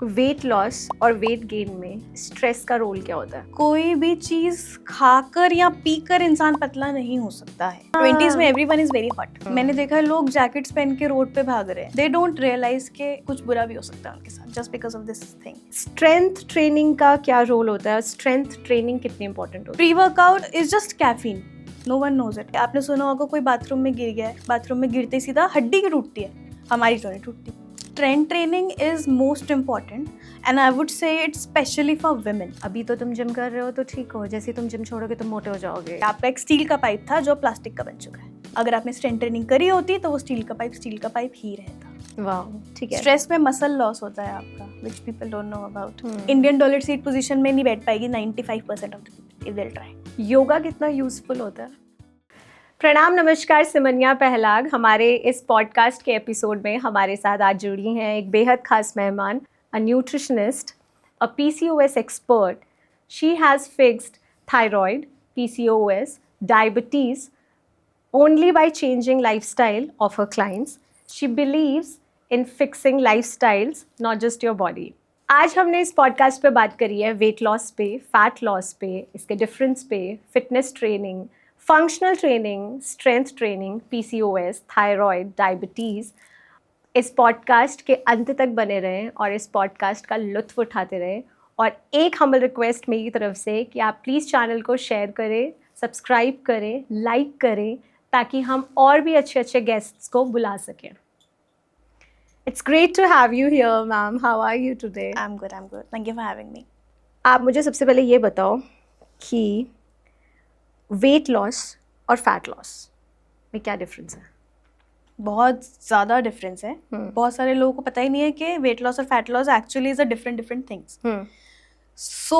Wait loss और weight gain में stress का रोल क्या होता है? कोई भी चीज खाकर या पीकर इंसान पतला नहीं हो सकता है। 20s में एवरीवन इज वेरी हॉट। मैंने देखा है लोग जैकेट्स पहन के रोड पे भाग रहे हैं। दे डोंट रियलाइज के कुछ बुरा भी हो सकता है उनके साथ just because of this thing. Strength training का क्या रोल होता है? स्ट्रेंथ ट्रेनिंग कितनी इंपॉर्टेंट होती pre workout is just caffeine. No one knows it. आपने सुना होगा कोई बाथरूम में गिर गया है, बाथरूम में गिरते ही सीधा हड्डी की टूटती है, हमारी तो नहीं टूटती। Strength training is most important and I would से इट्स स्पेशली फॉर वुमेन। है? अभी तो तुम जिम कर रहे हो तो ठीक हो, जैसे ही तुम जिम छोड़ोगे तुम मोटे हो जाओगे। आपका एक स्टील का पाइप था जो प्लास्टिक का बन चुका है। अगर आपने स्ट्रेंथ ट्रेनिंग करी होती तो वो स्टील का पाइप ही रहता। वाह, ठीक है। स्ट्रेस में मसल लॉस होता है आपका, which people don't know about. Indian toilet seat position में नहीं बैठ पाएगी 95% of the people, if they'll try. Yoga कितना यूजफुल होता है? प्रणाम, नमस्कार, सिमनिया पहलाग। हमारे इस पॉडकास्ट के एपिसोड में हमारे साथ आज जुड़ी हैं एक बेहद खास मेहमान, a nutritionist, a PCOS expert. She has fixed thyroid, PCOS, diabetes only by changing lifestyle of her clients. She believes in fixing lifestyles, not just your body. आज हमने इस पॉडकास्ट पे बात करी है वेट लॉस पे, फैट लॉस पे, इसके डिफरेंस पे, fitness training, functional training, strength training, PCOS, thyroid, diabetes. इस पॉडकास्ट के अंत तक बने रहें और इस पॉडकास्ट का लुत्फ़ उठाते रहें. और एक हम्बल रिक्वेस्ट मेरी तरफ से कि आप प्लीज़ चैनल को शेयर करें, सब्सक्राइब करें, लाइक करें, ताकि हम और भी अच्छे अच्छे गेस्ट्स को बुला सकें. It's great to have you here, ma'am. How are you today? I'm good. Thank you for having me. आप मुझे सबसे पहले ये बताओ कि वेट लॉस और फैट लॉस में क्या डिफरेंस है? बहुत ज़्यादा डिफरेंस है. बहुत सारे लोगों को पता ही नहीं है कि वेट लॉस और fat loss actually is a different things. So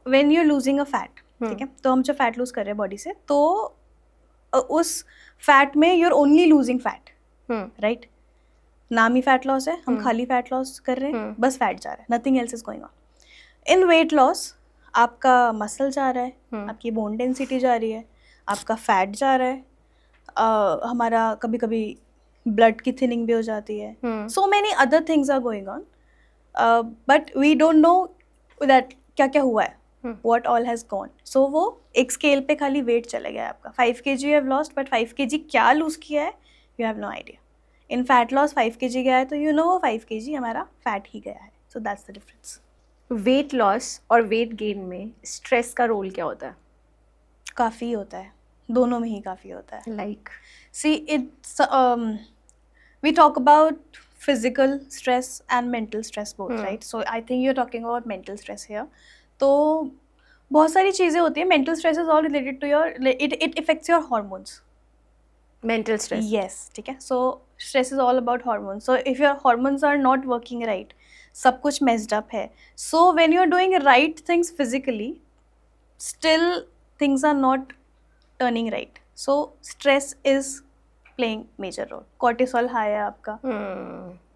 when you are losing a fat, ठीक है, तो हम जब फैट लूज कर रहे हैं बॉडी से, तो उस फैट में you are only losing fat, right? नाम ही फैट लॉस है, हम खाली फैट लॉस कर रहे हैं, बस फैट जा रहा है, nothing else is going on. In weight loss आपका मसल जा रहा है, आपकी बोन डेंसिटी जा रही है, आपका फैट जा रहा है, हमारा कभी कभी ब्लड की थिनिंग भी हो जाती है. So many other things are going on, but we don't know that क्या क्या हुआ है, what all has gone. So वो एक स्केल पे खाली वेट चला गया है आपका. 5 kg you have lost, but 5 kg क्या लूज किया है you have no idea. In fat loss 5 kg गया है तो यू नो वो 5 kg हमारा फैट ही गया है. So that's the difference. Wait loss और वेट गेन में स्ट्रेस का रोल क्या होता है? काफ़ी होता है, दोनों में ही काफ़ी होता है. Like see it's we talk about physical stress and mental stress both, right? So I think you're talking about mental stress here. तो बहुत सारी चीज़ें होती हैं. mental stress is all related to your, it affects your hormones. Mental stress. Yes, ठीक है. So stress is all about hormones. So if your hormones are not working right, सब कुछ messed up है. So when you're doing right things physically, still things are not turning right. So stress is playing major role. Cortisol high है आपका.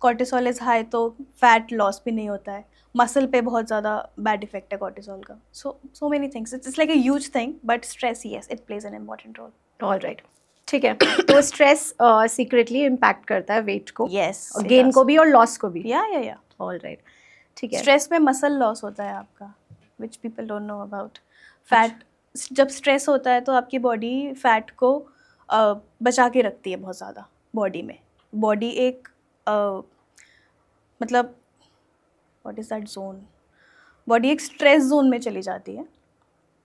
Cortisol is high तो fat loss भी नहीं होता है. मसल पे बहुत ज़्यादा बैड इफेक्ट है cortisol का. So many things. It's like a huge thing, but stress, yes, it plays an important role. All right, ठीक है. तो स्ट्रेस सीक्रेटली इम्पैक्ट करता है वेट को, Yes, और it गेन does. को भी और लॉस को भी. Yeah. ऑल राइट, ठीक है. स्ट्रेस में मसल लॉस होता है आपका, which people don't know about. Fat, जब स्ट्रेस होता है तो आपकी बॉडी फैट को बचा के रखती है बहुत ज़्यादा बॉडी में. बॉडी एक मतलब what is that zone, body एक स्ट्रेस जोन में चली जाती है.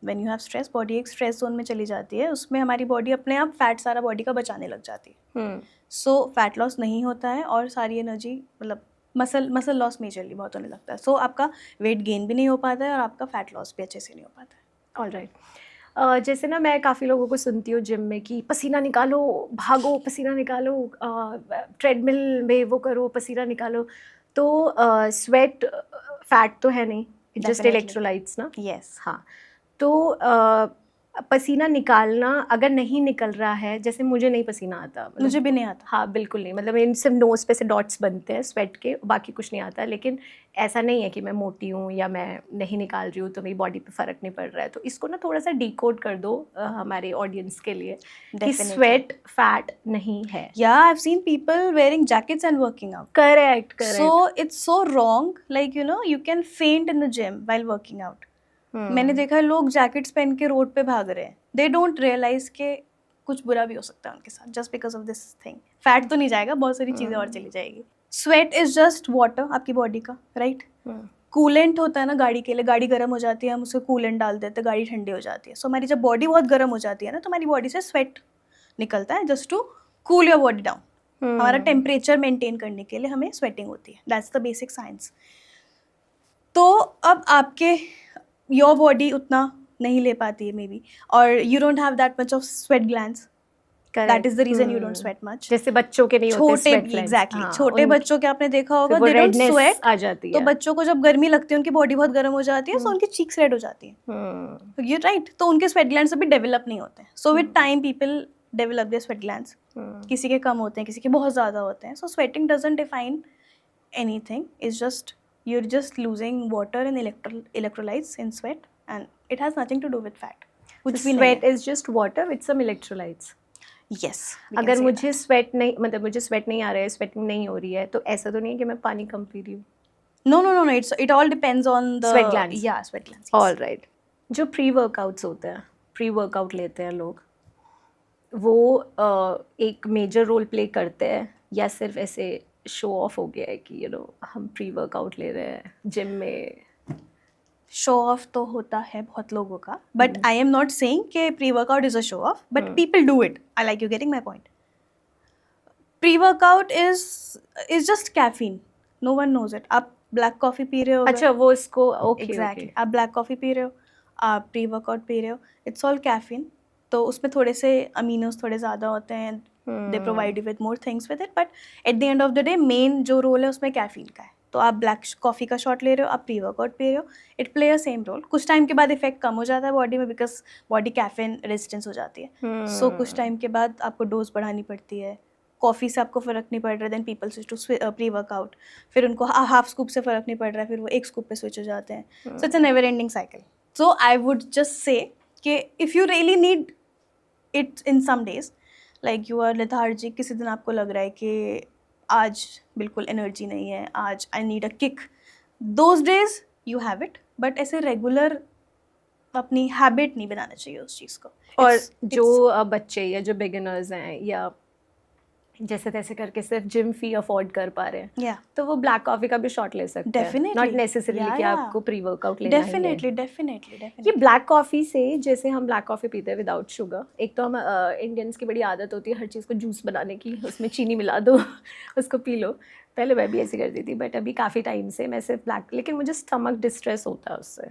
When you have stress, body एक स्ट्रेस जोन में चली जाती है. उसमें हमारी बॉडी अपने आप फैट सारा बॉडी का बचाने लग जाती है. सो फैट लॉस नहीं होता है और सारी एनर्जी, मतलब मसल लॉस मेजरली बहुत होने लगता है. सो आपका वेट गेन भी नहीं हो पाता है और आपका फैट लॉस भी अच्छे से नहीं हो पाता है. All right. जैसे ना मैं काफ़ी लोगों को सुनती हूँ जिम में कि पसीना निकालो, भागो, पसीना निकालो, ट्रेडमिल में वो करो, पसीना निकालो. तो स्वेट फैट तो है नहीं, जस्ट Definitely. इलेक्ट्रोलाइट्स ना. Yes. हाँ. तो पसीना निकालना अगर नहीं निकल रहा है, जैसे मुझे नहीं पसीना आता, मतलब मुझे भी नहीं आता। हाँ बिल्कुल नहीं, मतलब इन सिर्फ नोज पे से डॉट्स बनते हैं स्वेट के, बाकी कुछ नहीं आता। लेकिन ऐसा नहीं है कि मैं मोटी हूँ या मैं नहीं निकाल रही हूँ तो मेरी बॉडी पे फ़र्क नहीं पड़ रहा है। तो इसको ना थोड़ा सा डिकोड कर दो हमारे ऑडियंस के लिए कि Definitely. स्वेट फैट नहीं है। Yeah, I've seen people wearing jackets and working out. Correct So it's so wrong. Like, you know, you can faint in the gym while working out. मैंने देखा है लोग जैकेट्स पहन के रोड पे भाग रहे हैं, दे डोंट रियलाइज के कुछ बुरा भी हो सकता है उनके साथ just because of this thing. Fat तो नहीं जाएगा, बहुत सारी चीजें और चली जाएगी। स्वेट इज जस्ट वाटर आपकी बॉडी का, राइट? कूलेंट होता है ना गाड़ी के लिए, गाड़ी गर्म हो जाती है, हम उसको कूलेंट डाल देते हैं, गाड़ी ठंडी हो जाती है। सो हमारी जब बॉडी बहुत गर्म हो जाती है ना, तो हमारी बॉडी से स्वेट निकलता है just to cool your body down. हमारा टेम्परेचर मेंटेन करने के लिए हमें स्वेटिंग होती है, दैट्स द बेसिक साइंस। तो अब आपके योर बॉडी उतना नहीं ले पाती है मे बी, और you don't have that much of sweat glands, that is the reason you don't sweat much. जैसे बच्चों के नहीं होते छोटे, sweat glands। एग्जैक्टली, हाँ, छोटे बच्चों के आपने देखा होगा, फिर वो दे डोंट redness स्वेट आ जाती तो है। बच्चों को जब गर्मी लगती है, उनकी बॉडी बहुत गर्म हो जाती है, सो उनकी चीक्स रेड हो जाती है, यू राइट? तो उनके स्वेट ग्लैंड्स अभी डेवलप नहीं होते हैं। So with time people develop their sweat glands, किसी के कम होते हैं, किसी के बहुत ज़्यादा होते हैं। So sweating doesn't define anything, it's just you're just losing water and electrolytes in sweat, and it has nothing to do with fat. कुछ भी नहीं sweat is just water with some electrolytes. है। Yes, we can अगर say मुझे that. Sweat नहीं, मतलब मुझे sweat नहीं आ रहा है, स्वेटिंग नहीं हो रही है, तो ऐसा तो नहीं है कि मैं पानी कम पी रही हूँ। No, it all depends on the Sweat glands. Yeah, sweat glands. Yes. All right. जो प्री वर्कआउट्स होते हैं, प्री वर्कआउट लेते हैं लोग, वो एक मेजर रोल प्ले करते हैं या सिर्फ ऐसे शो ऑफ हो गया है कि हम प्री वर्कआउट ले रहे हैं जिम में? शो ऑफ तो होता है बहुत लोगों का, but I am not saying कि pre workout is a show off, but people do it. I like you getting my point. Pre workout is just caffeine, no one knows it. आप black coffee पी रहे हो, अच्छा, वो इसको okay exactly, आप black coffee पी रहे हो, आप प्री वर्कआउट पी रहे हो, इट्स ऑल कैफीन। तो उसमें थोड़े से अमीनोस थोड़े ज़्यादा होते हैं, they provide you with more things with it, but at the end of the day main जो रोल है उसमें कैफीन का है। तो आप ब्लैक कॉफ़ी का शॉट ले रहे हो, आप प्री वर्कआउट पी रहे हो, it play a same role. कुछ टाइम के बाद इफेक्ट कम हो जाता है बॉडी में, बिकॉज बॉडी कैफीन रेजिस्टेंस हो जाती है। सो कुछ टाइम के बाद आपको डोज बढ़ानी पड़ती है। कॉफ़ी से आपको फ़र्क नहीं पड़ रहा, then people switch to pre workout, फिर उनको हाफ स्कूप से फ़र्क नहीं पड़ रहा है, फिर वो एक स्कूप पे स्विच हो जाते हैं। So it's a never ending cycle. So I would just say कि if you really need it in some days, like you are lethargic, किसी दिन आपको लग रहा है कि आज बिल्कुल एनर्जी नहीं है, आज I need a kick, those days you have it, but ऐसे रेगुलर अपनी हैबिट नहीं बनाना चाहिए उस चीज़ को। और जो बच्चे या जो बिगिनर्स हैं या जैसे तैसे करके सिर्फ जिम फी अफोर्ड कर पा रहे हैं, Yeah. तो वो ब्लैक कॉफी का भी शॉट ले सकते हैं, Definitely. नॉट नेसेसरीली Yeah, कि yeah. आपको प्री वर्कआउट लेना ही है। Definitely. ये ब्लैक कॉफ़ी से, जैसे हम ब्लैक कॉफ़ी पीते हैं विदाउट शुगर, एक तो हम इंडियंस की बड़ी आदत होती है हर चीज़ को जूस बनाने की, उसमें चीनी मिला दो उसको पी लो। पहले मैं भी ऐसी करती थी, बट अभी काफ़ी टाइम से मैं सिर्फ ब्लैक, लेकिन मुझे स्टमक डिस्ट्रेस होता है उससे।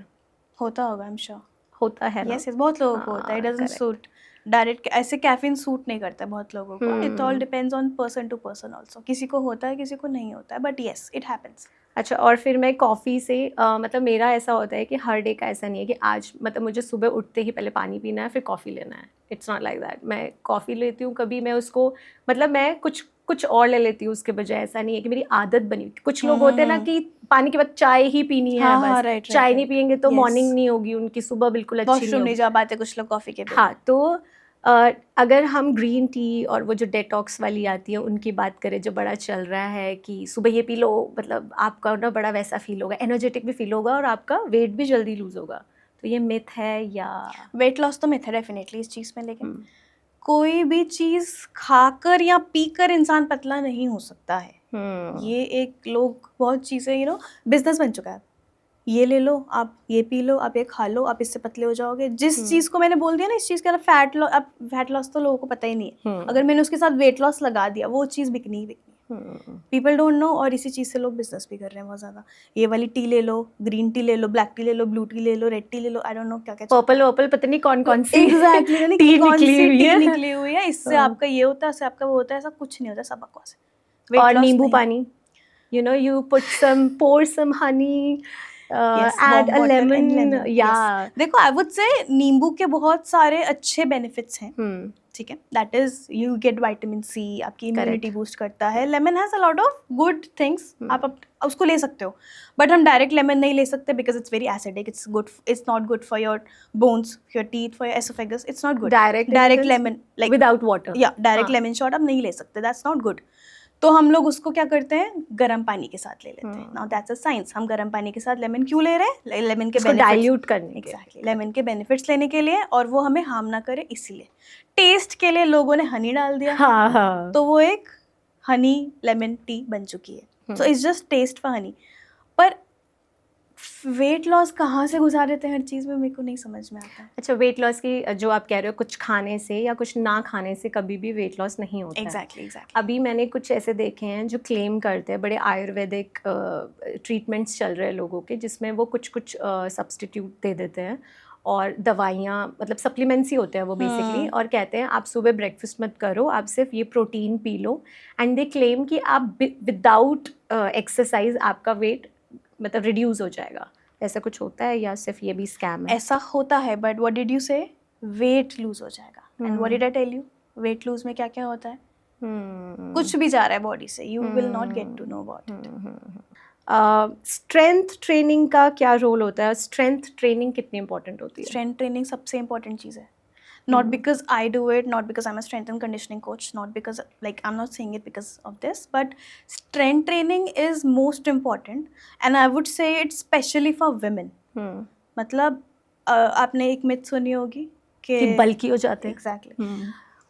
होता होगा, आई एम श्योर। होता है ना? यस, बहुत लोगों को होता है, इट डजंट सूट डायरेक्ट, ऐसे कैफीन सूट नहीं करता है बहुत लोगों को। It all depends on person to person also, किसी को होता है किसी को नहीं होता है, बट यस इट हैपेंस। अच्छा, और फिर मैं कॉफ़ी से मतलब मेरा ऐसा होता है कि हर डे का ऐसा नहीं है कि आज मतलब मुझे सुबह उठते ही पहले पानी पीना है फिर कॉफ़ी लेना है। It's not like that. मैं कॉफ़ी लेती हूँ, कभी मैं उसको मतलब मैं कुछ और ले लेती हूँ उसके बजाय। ऐसा नहीं है कि मेरी आदत बनी। कुछ लोग होते हैं ना कि पानी के बाद चाय ही पीनी है, हाँ, बस right, चाय right. नहीं पियेंगे तो Yes. मॉर्निंग नहीं होगी उनकी, सुबह बिल्कुल अच्छी नहीं वॉशरूम नहीं होगी। जा पाते कुछ लोग कॉफ़ी के बिना। हाँ, तो अगर हम ग्रीन टी और वो जो डेटॉक्स वाली आती है उनकी बात करें, जो बड़ा चल रहा है कि सुबह ये पी लो, मतलब आपका ना बड़ा वैसा फील होगा, एनर्जेटिक भी फील होगा और आपका वेट भी जल्दी लूज होगा। तो ये मिथ है या वेट लॉस तो मिथ है डेफिनेटली इस चीज़ में, लेकिन कोई भी चीज़ खाकर या पीकर इंसान पतला नहीं हो सकता है। ये एक लोग बहुत चीज़ें बिजनेस बन चुका है। ये ले लो, आप ये पी लो, आप ये खा लो, आप इससे पतले हो जाओगे। जिस चीज़ को मैंने बोल दिया ना, इस चीज़ का फैट लॉस तो लोगों को पता ही नहीं है। अगर मैंने उसके साथ वेट लॉस लगा दिया, वो चीज़ बिकनी ही बिकनी। पीपल डोंट नो, और इसी चीज़ से लोग बिजनेस भी कर रहे हैं बहुत ज़्यादा। ये वाली टी ले लो, ग्रीन टी ले लो, ब्लैक टी ले लो, ब्लू टी ले लो, रेड टी ले लो, आई डोंट नो क्या क्या पर्पल पता नहीं कौन सी एग्जैक्टली टी कौन सी निकली हुई टी है। निकली हुई है। इससे आपका ये होता है, इससे आपका वो होता है, ऐसा कुछ नहीं होता, सब बकवास है। और नींबू पानी, you put some, pour some honey add a warm water and lemon, lemon, yeah. yes. देखो आई वुड से नींबू के बहुत सारे अच्छे बेनिफिट्स हैं, ठीक है, that is you get vitamin C, आपकी इम्यूनिटी बूस्ट करता है. Lemon has a lot of good things, आप उसको ले सकते हो, बट हम डायरेक्ट लेमन नहीं ले सकते because it's very acidic, it's not good for your bones, your teeth, for your oesophagus, it's not good. Direct lemon like without water, या डायरेक्ट लेमन शॉट आप नहीं ले सकते, दैट्स नॉट गुड. तो हम लोग उसको क्या करते हैं, गर्म पानी के साथ ले लेते हैं. Now that's a science. हम गर्म पानी के साथ लेमन क्यों ले रहे हैं? लेमन के बेनिफिट्स डाइल्यूट करने, एग्जैक्टली, लेमन के बेनिफिट्स लेने के लिए, और वो हमें हार्म ना करे इसीलिए. टेस्ट के लिए लोगों ने हनी डाल दिया, हाँ. तो वो एक हनी लेमन टी बन चुकी है. So it's just taste for honey. पर वेट लॉस कहाँ से घुसा देते हैं हर चीज़ में, मेरे को नहीं समझ में आता. अच्छा, वेट लॉस की जो आप कह रहे हो, कुछ खाने से या कुछ ना खाने से कभी भी वेट लॉस नहीं होता. एग्जैक्टली. अभी मैंने कुछ ऐसे देखे हैं जो क्लेम करते हैं, बड़े आयुर्वेदिक ट्रीटमेंट्स चल रहे हैं लोगों के, जिसमें वो कुछ सब्स्टिट्यूट दे देते हैं और दवाइयाँ, मतलब सप्लीमेंट्स ही होते हैं वो बेसिकली, और कहते हैं आप सुबह ब्रेकफास्ट मत करो, आप सिर्फ ये protein P low. And they claim कि आप विदाउट एक्सरसाइज आपका वेट मतलब रिड्यूस हो जाएगा. ऐसा कुछ होता है या सिर्फ ये भी स्कैम है? ऐसा होता है, but what did you say, weight lose हो जाएगा. And what did I tell you, weight lose में क्या क्या होता है, कुछ भी जा रहा है बॉडी से, you will not get to know about it. Strength training का क्या रोल होता है? स्ट्रेंथ ट्रेनिंग कितनी इंपॉर्टेंट होती है? स्ट्रेंथ ट्रेनिंग सबसे इंपॉर्टेंट चीज़ है. Not because I do it, not because I'm a strength and conditioning coach, not because, like, I'm not saying it because of this, but strength training is most important, and I would say it's specially for women. मतलब आपने एक myth सुनी होगी कि बल्की हो जाते हैं. Exactly.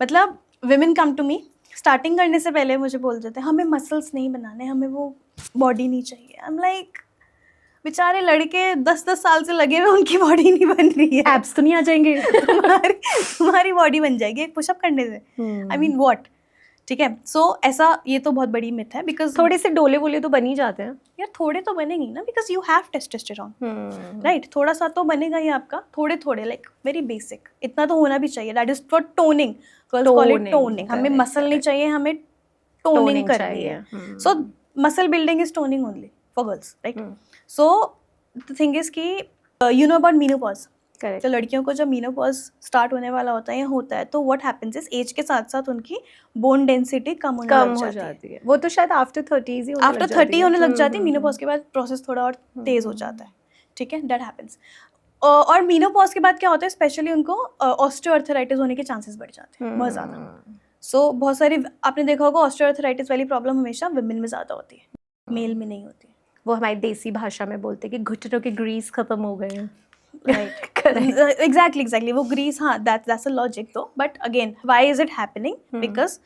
मतलब women come to me, starting करने से पहले मुझे बोल देते हैं हमें muscles नहीं बनाने, हमें वो body नहीं चाहिए. I'm like, बेचारे लड़के 10-10 साल से लगे हुए, उनकी बॉडी नहीं बन रही है. एब्स तो नहीं आ जाएंगे? तुम्हारी बॉडी बन जाएगी एक पुशअप करने से. आई मीन व्हाट, ठीक है. सो ऐसा, ये तो बहुत बड़ी मिथ है, बिकॉज थोड़े से डोले वोले तो बन ही जाते हैं यार. थोड़े तो बनेंगे ना, because you have testosterone, right. थोड़ा सा तो बनेगा ही आपका, थोड़े थोड़े, लाइक वेरी बेसिक, इतना तो होना भी चाहिए. That is for toning, call it toning. हमें मसल नहीं चाहिए, हमें टोनिंग करनी है. So muscle building is toning only for girls, right. So the thing is कि यू नो अबाउट मीनोपॉज. तो लड़कियों को जब मीनोपॉज स्टार्ट होने वाला होता है तो व्हाट हैपेंस इज एज के साथ साथ उनकी बोन डेंसिटी कम हो जाती है. वो तो शायद आफ्टर 30 होने लग जाती है. मीनोपॉज के बाद प्रोसेस थोड़ा और तेज हो जाता है, ठीक है. That happens. और मीनोपॉज के बाद क्या होता है, स्पेशली उनको ऑस्टियोआर्थराइटिस होने के चांसेस बढ़ जाते हैं बहुत ज़्यादा. सो बहुत सारी आपने देखा होगा, ऑस्टियोआर्थराइटिस वाली प्रॉब्लम हमेशा विमेन में ज़्यादा होती है, मेल में नहीं होती. वो हमारी देसी भाषा में बोलते हैं कि घुटनों के ग्रीस खत्म हो गए हैं. एग्जैक्टली वो ग्रीस. हाँ, दैट्स अ लॉजिक दो. But again, why is it happening? Because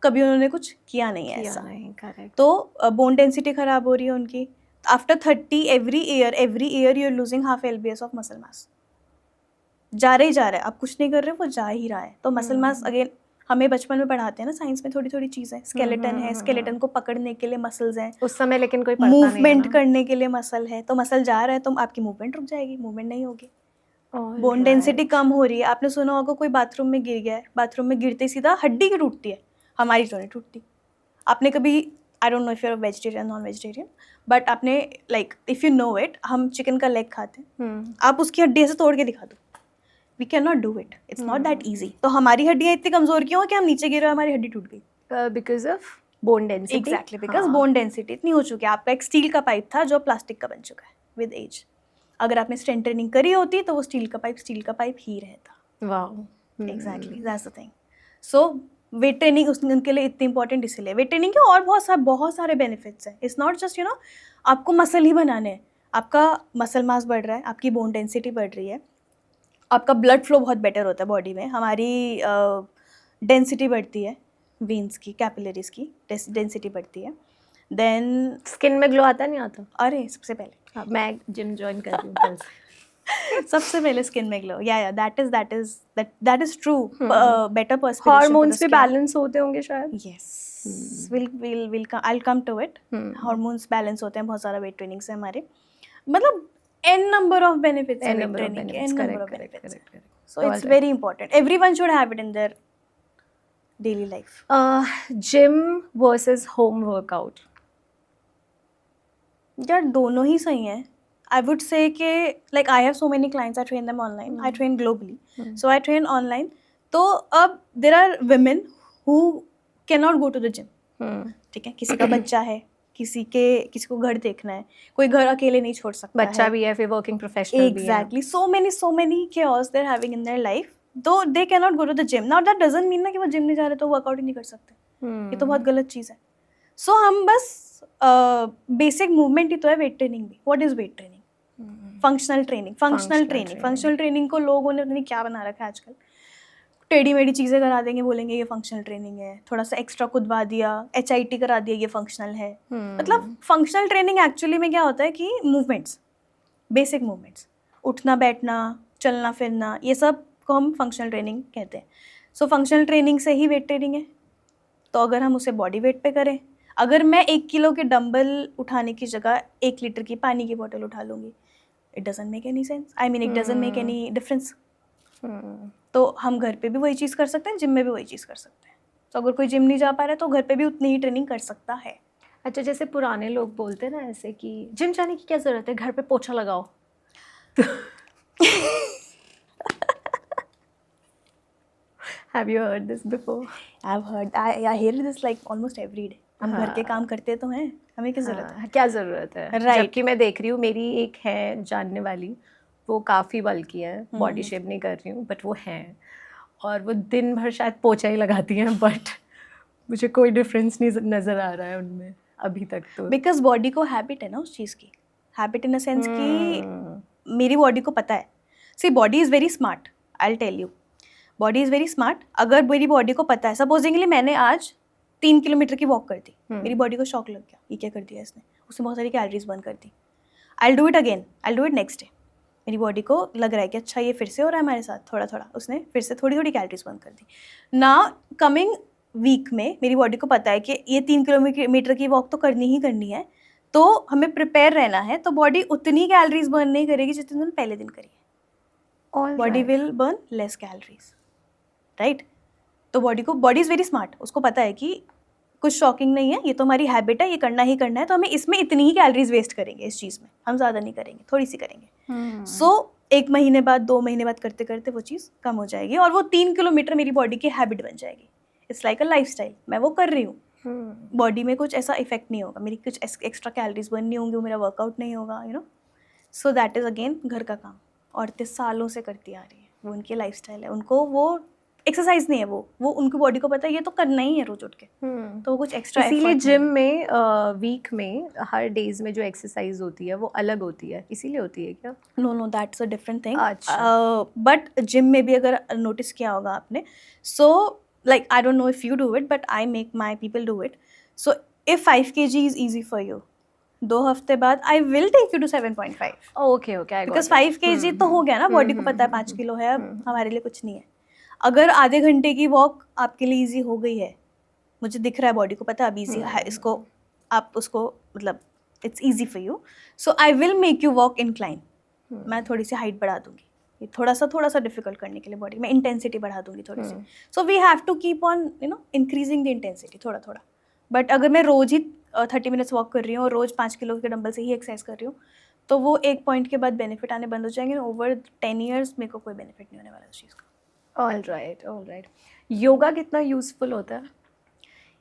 कभी उन्होंने कुछ किया नहीं है ऐसा. तो बोन डेंसिटी खराब हो रही है उनकी. After 30 every year you are losing half LBS of muscle mass. जा रहा है, आप कुछ नहीं कर रहे, वो जा ही रहा है. तो मसल मास, अगेन हमें बचपन में पढ़ाते हैं ना साइंस में, थोड़ी थोड़ी चीज़ें. स्केलेटन है, स्केलेटन को पकड़ने के लिए मसल्स हैं उस समय, लेकिन कोई पढ़ता मूवमेंट करने के लिए मसल है. तो मसल जा रहा है तो आपकी मूवमेंट रुक जाएगी, मूवमेंट नहीं होगी. बोन डेंसिटी कम हो रही है. आपने सुना होगा कोई बाथरूम में गिर गया है, बाथरूम में गिरते सीधा हड्डी टूटती है, हमारी तो नहीं टूटती. आपने कभी, I don't know if you are vegetarian non vegetarian, but आपने like if you know it, हम चिकन का लेग खाते हैं, आप उसकी हड्डी से तोड़ के दिखा दो. We cannot do it. It's not that easy. तो हमारी हड्डियाँ इतनी कमजोर क्यों कि हम नीचे गिरे, हमारी हड्डी टूट गई. Because of bone density. Exactly, because bone density इतनी हो चुकी है. आपका एक स्टील का पाइप था जो प्लास्टिक का बन चुका है with age. अगर आपने स्ट्रेंथ ट्रेनिंग करी होती तो वो स्टील का पाइप ही रहता. Wow. Exactly, that's the thing. So weight training उनके लिए इतनी इंपॉर्टेंट इसलिए. वेट ट्रेनिंग के और बहुत सारे बेनिफिट्स हैं. इट्स नॉट जस्ट आपको मसल ही बनाने हैं. आपका मसल मास बढ़ रहा है, आपकी बोन डेंसिटी बढ़ रही है, आपका ब्लड फ्लो बहुत बेटर होता है बॉडी में, हमारी डेंसिटी बढ़ती है, वेन्स की, कैपिलरीज की डेंसिटी बढ़ती है. देन स्किन में ग्लो आता नहीं आता? अरे सबसे पहले मैं जिम ज्वाइन कर रही हूँ. सबसे पहले स्किन में ग्लो. या that is true. Better perspective. Hormones भी बैलेंस होते होंगे शायद. Yes, I will come to it. Hormones balance होते हैं बहुत सारा वेट ट्रेनिंग से हमारे. मतलब n number of benefits. N number of benefits. So it's very important. Everyone should have it in their daily life. Gym versus home workout. यार दोनों ही सही हैं. I would say कि like I have so many clients, I train them online. I train globally, so I train online. तो अब there are women who cannot go to the gym. ठीक है, किसी का बच्चा है, किसी को घर देखना है, कोई घर अकेले नहीं छोड़ सकता बच्चा है, भी है, फिर वर्किंग प्रोफेशनल भी है. exactly, so many chaos they're having in their life, though they cannot go to the gym. Now that doesn't mean ना कि वो जिम नहीं जा रहे तो वर्कआउट ही नहीं कर सकते. ये तो बहुत गलत चीज़ है. सो हम बस बेसिक मूवमेंट ही तो है वेट ट्रेनिंग भी. What is weight training? Functional training को लोगों ने पता नहीं क्या बना रखा है आजकल. टेढ़ी मेढ़ी चीज़ें करा देंगे, बोलेंगे ये फंक्शनल ट्रेनिंग है, थोड़ा सा एक्स्ट्रा कुदवा दिया, HIIT करा दिया, ये फंक्शनल है. मतलब फंक्शनल ट्रेनिंग एक्चुअली में क्या होता है कि मूवमेंट्स, बेसिक मूवमेंट्स, उठना बैठना, चलना फिरना, ये सब को हम फंक्शनल ट्रेनिंग कहते हैं. सो फंक्शनल ट्रेनिंग से ही वेट ट्रेनिंग है. तो अगर हम उसे बॉडी वेट पे करें, अगर मैं 1 किलो के डंबल उठाने की जगह 1 लीटर की पानी की बोतल उठा लूँगी, it doesn't make any sense. I mean it doesn't make any difference. तो हम घर पे भी वही चीज़ कर सकते हैं, जिम में भी वही चीज़ कर सकते हैं. तो अगर कोई जिम नहीं जा पा रहा है तो घर पे भी उतनी ही ट्रेनिंग कर सकता है. अच्छा, जैसे पुराने लोग बोलते हैं ना ऐसे कि जिम जाने की क्या ज़रूरत है, घर पे पोछा लगाओ. Have you heard this before? I hear this like almost every day. हम घर के काम करते तो हैं, हमें क्या ज़रूरत है? क्या ज़रूरत है? Right. जबकि मैं देख रही हूँ, मेरी एक है जानने वाली, वो काफ़ी बल्की है, बॉडी शेप नहीं कर रही हूँ बट वो हैं, और वो दिन भर शायद पोछा ही लगाती हैं, बट मुझे कोई डिफरेंस नहीं नज़र आ रहा है उनमें अभी तक. तो बिकॉज बॉडी को हैबिट है ना उस चीज़ की. हैबिट इन द सेंस कि मेरी बॉडी को पता है. See body is very smart, I will tell you. Body is very smart. अगर मेरी बॉडी को पता है, सपोजिंगली मैंने आज 3 किलोमीटर की वॉक कर दी, मेरी बॉडी को शॉक लग गया, ये क्या कर दिया इसने, उसने बहुत सारी कैलोरीज बर्न कर दी. I will do it again, I will do it next day. मेरी बॉडी को लग रहा है कि अच्छा ये फिर से हो रहा है हमारे साथ, थोड़ा थोड़ा, उसने फिर से थोड़ी थोड़ी कैलोरीज बर्न कर दी. ना कमिंग वीक में मेरी बॉडी को पता है कि ये 3 किलोमीटर की वॉक तो करनी ही करनी है, तो हमें प्रिपेयर रहना है. तो बॉडी उतनी कैलोरीज बर्न नहीं करेगी जितनी उन्होंने पहले दिन करी है. Body will burn less calories, right. तो बॉडी इज़ वेरी स्मार्ट. उसको पता है कि कुछ शॉकिंग नहीं है, ये तो हमारी हैबिट है, ये करना ही करना है, तो हमें इसमें इतनी ही कैलोरीज वेस्ट करेंगे, इस चीज़ में हम ज़्यादा नहीं करेंगे, थोड़ी सी करेंगे. सो 1 महीने बाद, 2 महीने बाद करते करते वो चीज़ कम हो जाएगी और वो 3 किलोमीटर मेरी बॉडी की हैबिट बन जाएगी. It's like a lifestyle. मैं वो कर रही हूँ, बॉडी में कुछ ऐसा इफेक्ट नहीं होगा, मेरी कुछ एक्स्ट्रा कैलोरीज बर्न नहीं होंगी, मेरा वर्कआउट नहीं होगा, you no. So that is again घर का काम. औरतें सालों से करती आ रही है, वो उनकी लाइफस्टाइल है. उनको वो एक्सरसाइज नहीं है, वो उनकी बॉडी को पता है ये तो करना ही है रोज उठ के. तो वो कुछ एक्स्ट्रा. इसीलिए जिम में वीक में हर डेज में जो एक्सरसाइज होती है वो अलग होती है, इसीलिए होती है क्या? No that's a different thing. अच्छा. बट जिम में भी अगर नोटिस किया होगा आपने, so like I don't know if you do it but I make my people do it. So if 5 kg is easy for you, 2 हफ्ते बाद I will take you to 7.5. Okay, because 5 kg तो हो गया ना, body को पता है 5 kilo है, अब हमारे लिए कुछ नहीं है. अगर आधे घंटे की वॉक आपके लिए इजी हो गई है, मुझे दिख रहा है बॉडी को पता है अब इजी है, इसको आप उसको मतलब it's easy for you, so I will make you walk incline. मैं थोड़ी सी हाइट बढ़ा दूंगी, ये थोड़ा सा डिफिकल्ट करने के लिए बॉडी में इंटेंसिटी बढ़ा दूंगी थोड़ी सी. So we have to keep on you know increasing the intensity थोड़ा थोड़ा. बट अगर मैं रोज ही 30 मिनट्स वॉक कर रही हूँ और रोज 5 किलो के डंबल से ही एक्सरसाइज कर रही हूँ, तो वो एक पॉइंट के बाद बेनिफिट आने बंद हो जाएंगे. ओवर 10 years मेरे को कोई बेनिफिट नहीं होने वाला उस चीज़ का. All right. योगा कितना यूजफुल होता है?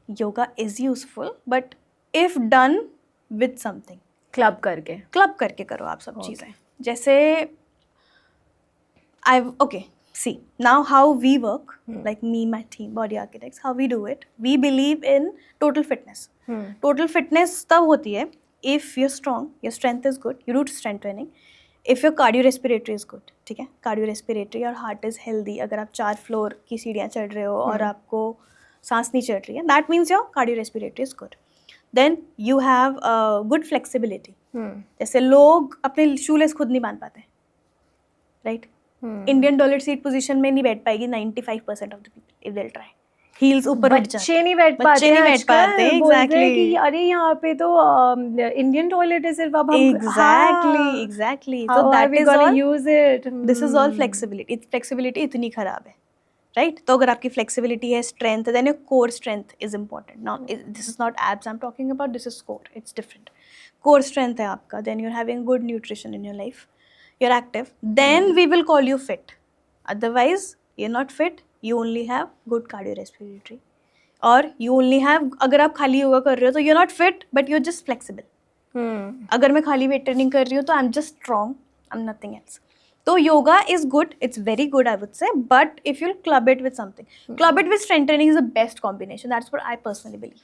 Yoga is useful but if done with something. Club करके करो आप सब चीज़ें. जैसे I okay see now how we work, like me my team body architects, how we do it, we believe in total fitness. Total fitness तब होती है if you're strong, your strength is good, you do strength training. If your cardio respiratory is good, ठीक है, cardio respiratory और heart is healthy. अगर आप 4 floor की सीढ़ियाँ चढ़ रहे हो और आपको सांस नहीं चढ़ रही है, that means your cardio respiratory is good. Then you have good flexibility. जैसे लोग अपने शूलेस खुद नहीं बांध पाते, right. Indian toilet seat position में नहीं बैठ पाएगी 95% of the people if they will try. Heels ऊपर उठ जाते, बच्चे नहीं बैठ पाते. एग्जैक्टली कि अरे यहाँ पे तो इंडियन टॉयलेट है सिर्फ, अब हम exactly so that is all use it. This is all flexibility इतनी खराब है, राइट. तो अगर आपकी फ्लेक्सिबिलिटी है, strength, then your core strength is important. Now this is not abs I am talking about, this is core, it's different. Core strength है आपका, then you are having good nutrition in your life, you are active, then we will call you fit. Otherwise you are not fit, you only have good cardiorespiratory, और you only have, अगर आप खाली yoga कर रहे हो तो you are not fit but you are just flexible. अगर मैं खाली वेट ट्रेनिंग कर रही हूँ तो I am just strong, I am nothing else. तो yoga is good, it's very good I would say, but if you club it with something, club it with strength training is the best combination. That's what I personally believe.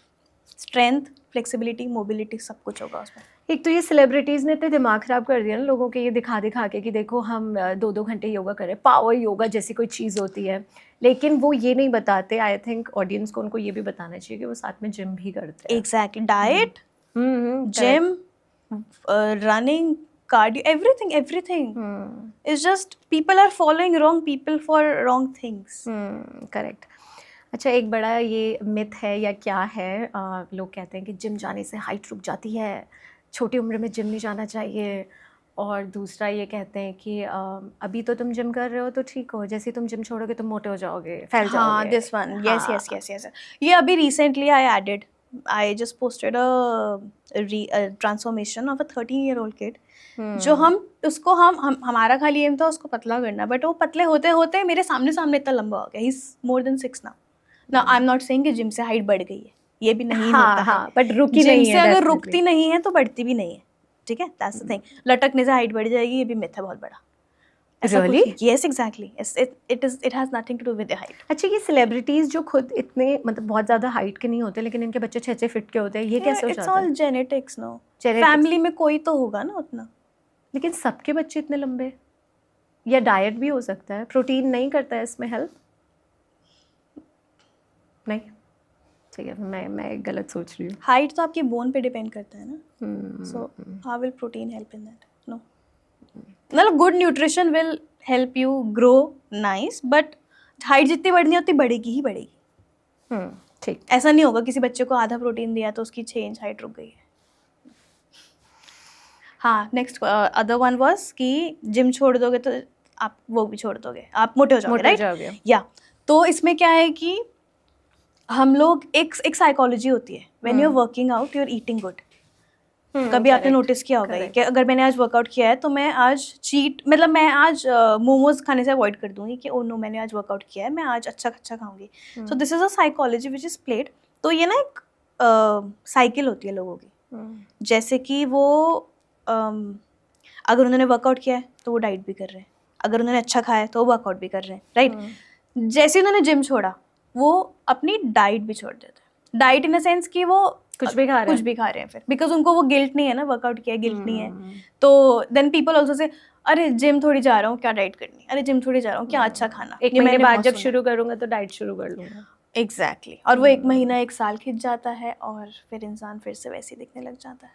Strength, flexibility, mobility, सब कुछ होगा उसमें. एक तो ये celebrities ने इतने दिमाग ख़राब कर दिया ना लोगों के, ये दिखा दिखा के कि देखो हम 2-2 घंटे योगा कर रहे हैं, पावर योगा जैसी कोई चीज़ होती है, लेकिन वो ये नहीं बताते. आई थिंक ऑडियंस को उनको ये भी बताना चाहिए कि वो साथ में जिम भी करते हैं. Exactly. Diet, gym, running, cardio, everything is just people are following wrong people for wrong things. Correct. अच्छा, एक बड़ा ये मिथ है या क्या है, लोग कहते हैं कि जिम जाने से हाइट रुक जाती है, छोटी उम्र में जिम नहीं जाना चाहिए. और दूसरा ये कहते हैं कि अभी तो तुम जिम कर रहे हो तो ठीक हो, जैसे ही तुम जिम छोड़ोगे तुम मोटे हो जाओगे, फैल जाओगे. हाँ, this one. Yes. ये अभी recently I just posted a transformation of a 13-year-old kid. जो हमारा खाली एम था उसको पतला करना, बट वो पतले होते होते मेरे सामने इतना लंबा हो गया. He is more than 6 now. Now I am not saying कि जिम से हाइट बढ़ गई है, ये भी नहीं होता है, बट रुकी जिम नहीं से है. अगर definitely. रुकती नहीं है तो बढ़ती भी नहीं है. ठीक है, दैट्स द थिंग. लटकने से हाइट बढ़ जाएगी, ये भी मिथ है बहुत बड़ा. Really? Yes, exactly. It has nothing to do with the height. अच्छा, ये सेलिब्रिटीज़ जो खुद इतने मतलब बहुत ज़्यादा हाइट के नहीं होते लेकिन इनके बच्चे 6-6 फीट के होते हैं, ये कैसे हो It's जाता all है? genetics, no? Genetics. फैमिली में कोई तो होगा ना उतना. लेकिन सबके बच्चे इतने लंबे, या डाइट भी हो सकता है, प्रोटीन नहीं करता है इसमें हेल्प? नहीं, ठीक है, मैं गलत सोच रही हूँ. हाइट तो आपकी बोन पे डिपेंड करता है ना. So how will protein help in that? No. मतलब good nutrition will help you grow nice, but height जितनी बढ़नी है उतनी बढ़ेगी ही बढ़ेगी. ठीक. ऐसा नहीं होगा किसी बच्चे को आधा प्रोटीन दिया तो उसकी 6 इंच हाइट रुक गई है. हाँ, नेक्स्ट अदर वन वाज कि जिम छोड़ दोगे तो आप वो भी छोड़ दोगे, आप मोटे हो जाओगे, राइट? या तो इसमें क्या है कि हम लोग एक साइकोलॉजी होती है. When you are working out, you are eating good. कभी आपने नोटिस किया होगा कि अगर मैंने आज वर्कआउट किया है तो मैं आज मतलब मैं आज मोमोज खाने से अवॉइड कर दूंगी कि ओ नो मैंने आज वर्कआउट किया है, मैं आज अच्छा खाऊंगी. So this is a psychology which is played. तो ये ना एक साइकिल होती है लोगों की. जैसे कि वो अगर उन्होंने वर्कआउट किया है तो वो डाइट भी कर रहे हैं, अगर उन्होंने अच्छा खाया है तो वो वर्कआउट भी कर रहे हैं, राइट? जैसे उन्होंने जिम छोड़ा वो अपनी डाइट भी छोड़ देते हैं. डाइट इन द सेंस कि वो कुछ भी खा रहे हैं फिर, बिकॉज उनको वो गिल्ट नहीं है ना, वर्कआउट किया गिल्ट नहीं है. तो देन पीपल ऑल्सो से अरे जिम थोड़ी जा रहा हूँ, क्या डाइट करनी, अरे जिम थोड़ी जा रहा हूँ, क्या अच्छा खाना. एक महीने बाद जब शुरू करूँगा तो डाइट शुरू कर लूँगा. एग्जैक्टली. और वो 1 महीना 1 साल खिंच जाता है और फिर इंसान फिर से वैसे ही दिखने लग जाता है.